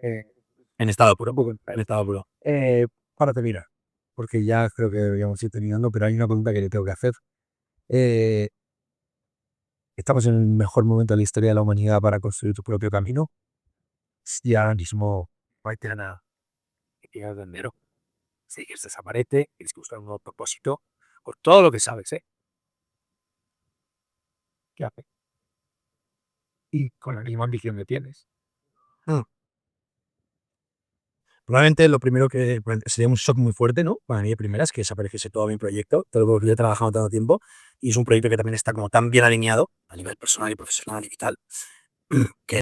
En estado puro. En estado puro. para terminar, porque ya creo que deberíamos ir terminando, pero hay una pregunta que le tengo que hacer. Estamos en el mejor momento de la historia de la humanidad para construir tu propio camino. Si ahora mismo no hay nada que llegar de enero, si quieres desaparece, tienes que buscar un nuevo propósito, con todo lo que sabes, ¿qué haces? Y con la misma ambición que tienes. Probablemente lo primero que sería un shock muy fuerte, ¿no? Para mí de primeras, que desapareciese todo mi proyecto, todo lo que yo he trabajado tanto tiempo, y es un proyecto que también está como tan bien alineado a nivel personal y profesional y tal, que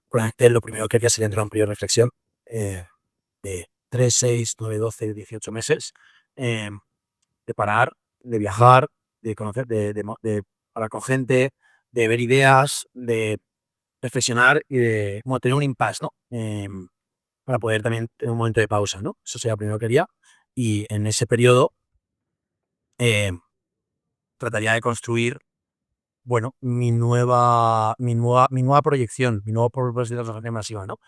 probablemente lo primero que haría sería entrar en un periodo de reflexión de 3, 6, 9, 12, 18 meses, de parar, de viajar, de conocer, de hablar con gente, de ver ideas, de reflexionar y de tener un impasse, ¿no? Para poder también tener un momento de pausa, ¿no? Eso sería lo primero que haría. Y en ese periodo trataría de construir, bueno, mi nueva proyección, mi nuevo propósito de transformación masiva, ¿no?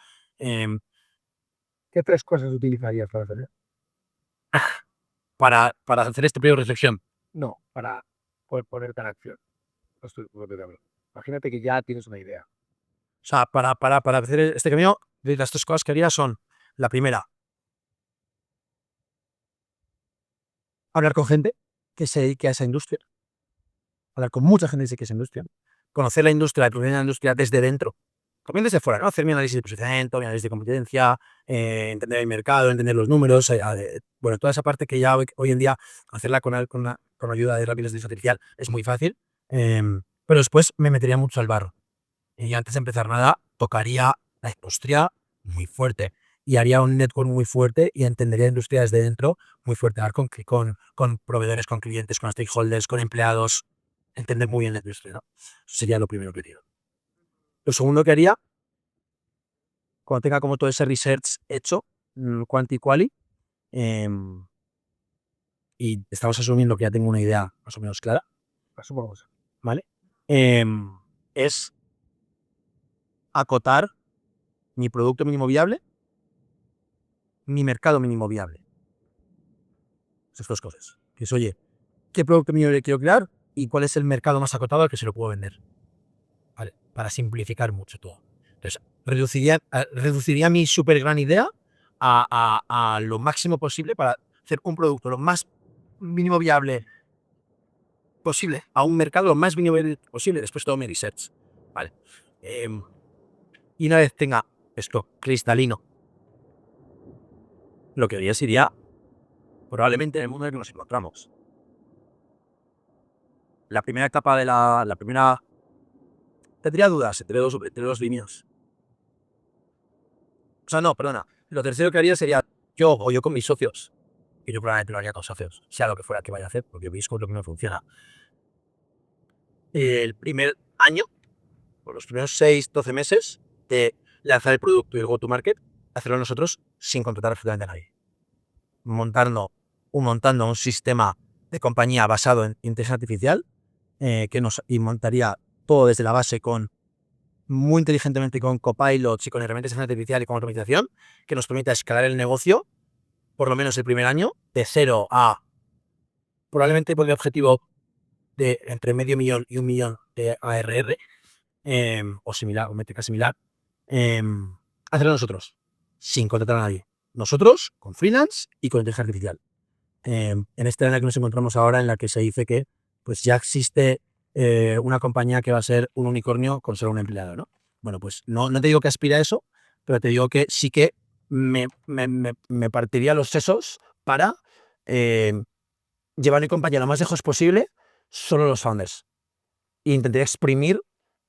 ¿Qué 3 cosas utilizarías para hacer? Para hacer este periodo de reflexión. No, para poder ponerte en acción. Imagínate que ya tienes una idea. O sea, para hacer este camino, de las 3 cosas que haría son, la primera, hablar con gente que se dedique a esa industria, hablar con mucha gente que se dedique a esa industria, conocer la industria, la evolución de la industria desde dentro, también desde fuera, ¿no? Hacer mi análisis de posicionamiento, mi análisis de competencia, entender el mercado, entender los números, bueno, toda esa parte que ya hoy en día hacerla con ayuda de herramientas de inteligencia artificial es muy fácil, pero después me metería mucho al barro. Y antes de empezar nada, tocaría la industria muy fuerte y haría un network muy fuerte y entendería la industria desde dentro muy fuerte, hablar con proveedores, con clientes, con stakeholders, con empleados, entender muy bien la industria, ¿no? Eso sería lo primero que haría. Lo segundo que haría, cuando tenga como todo ese research hecho, quanti quali, y estamos asumiendo que ya tengo una idea más o menos clara, Asumamos. ¿vale? Es acotar mi producto mínimo viable, mi mercado mínimo viable. Esas 2 cosas. Que es, oye, ¿qué producto mínimo le quiero crear y cuál es el mercado más acotado al que se lo puedo vender? ¿Vale? Para simplificar mucho todo. Entonces, reduciría mi súper gran idea a lo máximo posible para hacer un producto lo más mínimo viable posible a un mercado lo más mínimo viable posible. Después todo mi research. ¿Vale? Y una vez tenga esto cristalino, lo que haría sería probablemente en el mundo en el que nos encontramos. La primera etapa de la primera... Tendría dudas entre dos líneas. O sea, no, perdona. Lo tercero que haría sería yo con mis socios, que yo probablemente lo haría con socios, sea lo que fuera que vaya a hacer, porque veis con lo que no funciona. El primer año, por los primeros 6, 12 meses, de lanzar el producto y el go-to-market, hacerlo nosotros sin contratar absolutamente a nadie. Montando un sistema de compañía basado en inteligencia artificial, y montaría todo desde la base muy inteligentemente con copilots y con herramientas de inteligencia artificial y con automatización, que nos permita escalar el negocio, por lo menos el primer año, de 0 a probablemente por el objetivo de entre $500,000 y $1 millón de ARR, o similar, o métrica similar, hacerlo nosotros, sin contratar a nadie. Nosotros, con freelance y con inteligencia artificial. En esta era en la que nos encontramos ahora, en la que se dice que pues ya existe una compañía que va a ser un unicornio con solo un empleado, ¿no? Bueno, pues no te digo que aspire a eso, pero te digo que sí que me partiría los sesos para llevar mi compañía lo más lejos posible, solo los founders. E intentaría exprimir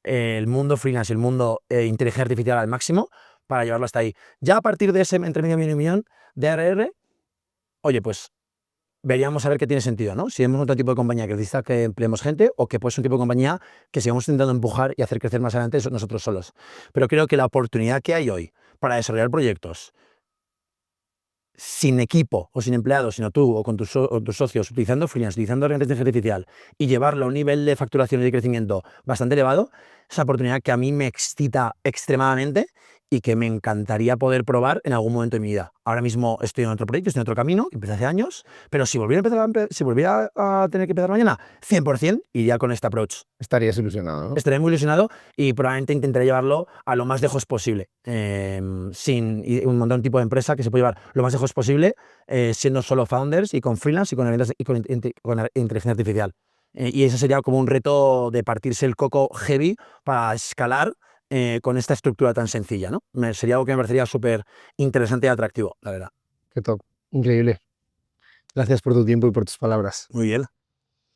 el mundo freelance y el mundo inteligencia artificial al máximo para llevarlo hasta ahí. Ya a partir de ese entre $500,000 y $1 millón de ARR, oye, pues veríamos a ver qué tiene sentido, ¿no? Si vemos otro tipo de compañía que necesita que empleemos gente o que puede ser un tipo de compañía que sigamos intentando empujar y hacer crecer más adelante nosotros solos. Pero creo que la oportunidad que hay hoy para desarrollar proyectos sin equipo o sin empleados, sino tú o con tus socios, utilizando freelance, utilizando herramientas de inteligencia artificial y llevarlo a un nivel de facturación y de crecimiento bastante elevado, esa oportunidad que a mí me excita extremadamente y que me encantaría poder probar en algún momento de mi vida. Ahora mismo estoy en otro proyecto, estoy en otro camino, empecé hace años, pero si volviera a tener que empezar mañana, 100% iría con este approach. Estarías ilusionado, ¿no? Estaré muy ilusionado y probablemente intentaré llevarlo a lo más lejos posible. Y un montón de tipo de empresa que se puede llevar lo más lejos posible, siendo solo founders y con freelance y con herramientas y con inteligencia artificial. Y ese sería como un reto de partirse el coco heavy para escalar con esta estructura tan sencilla, ¿no? Sería algo que me parecería súper interesante y atractivo, la verdad. Qué top. Increíble. Gracias por tu tiempo y por tus palabras. Muy bien.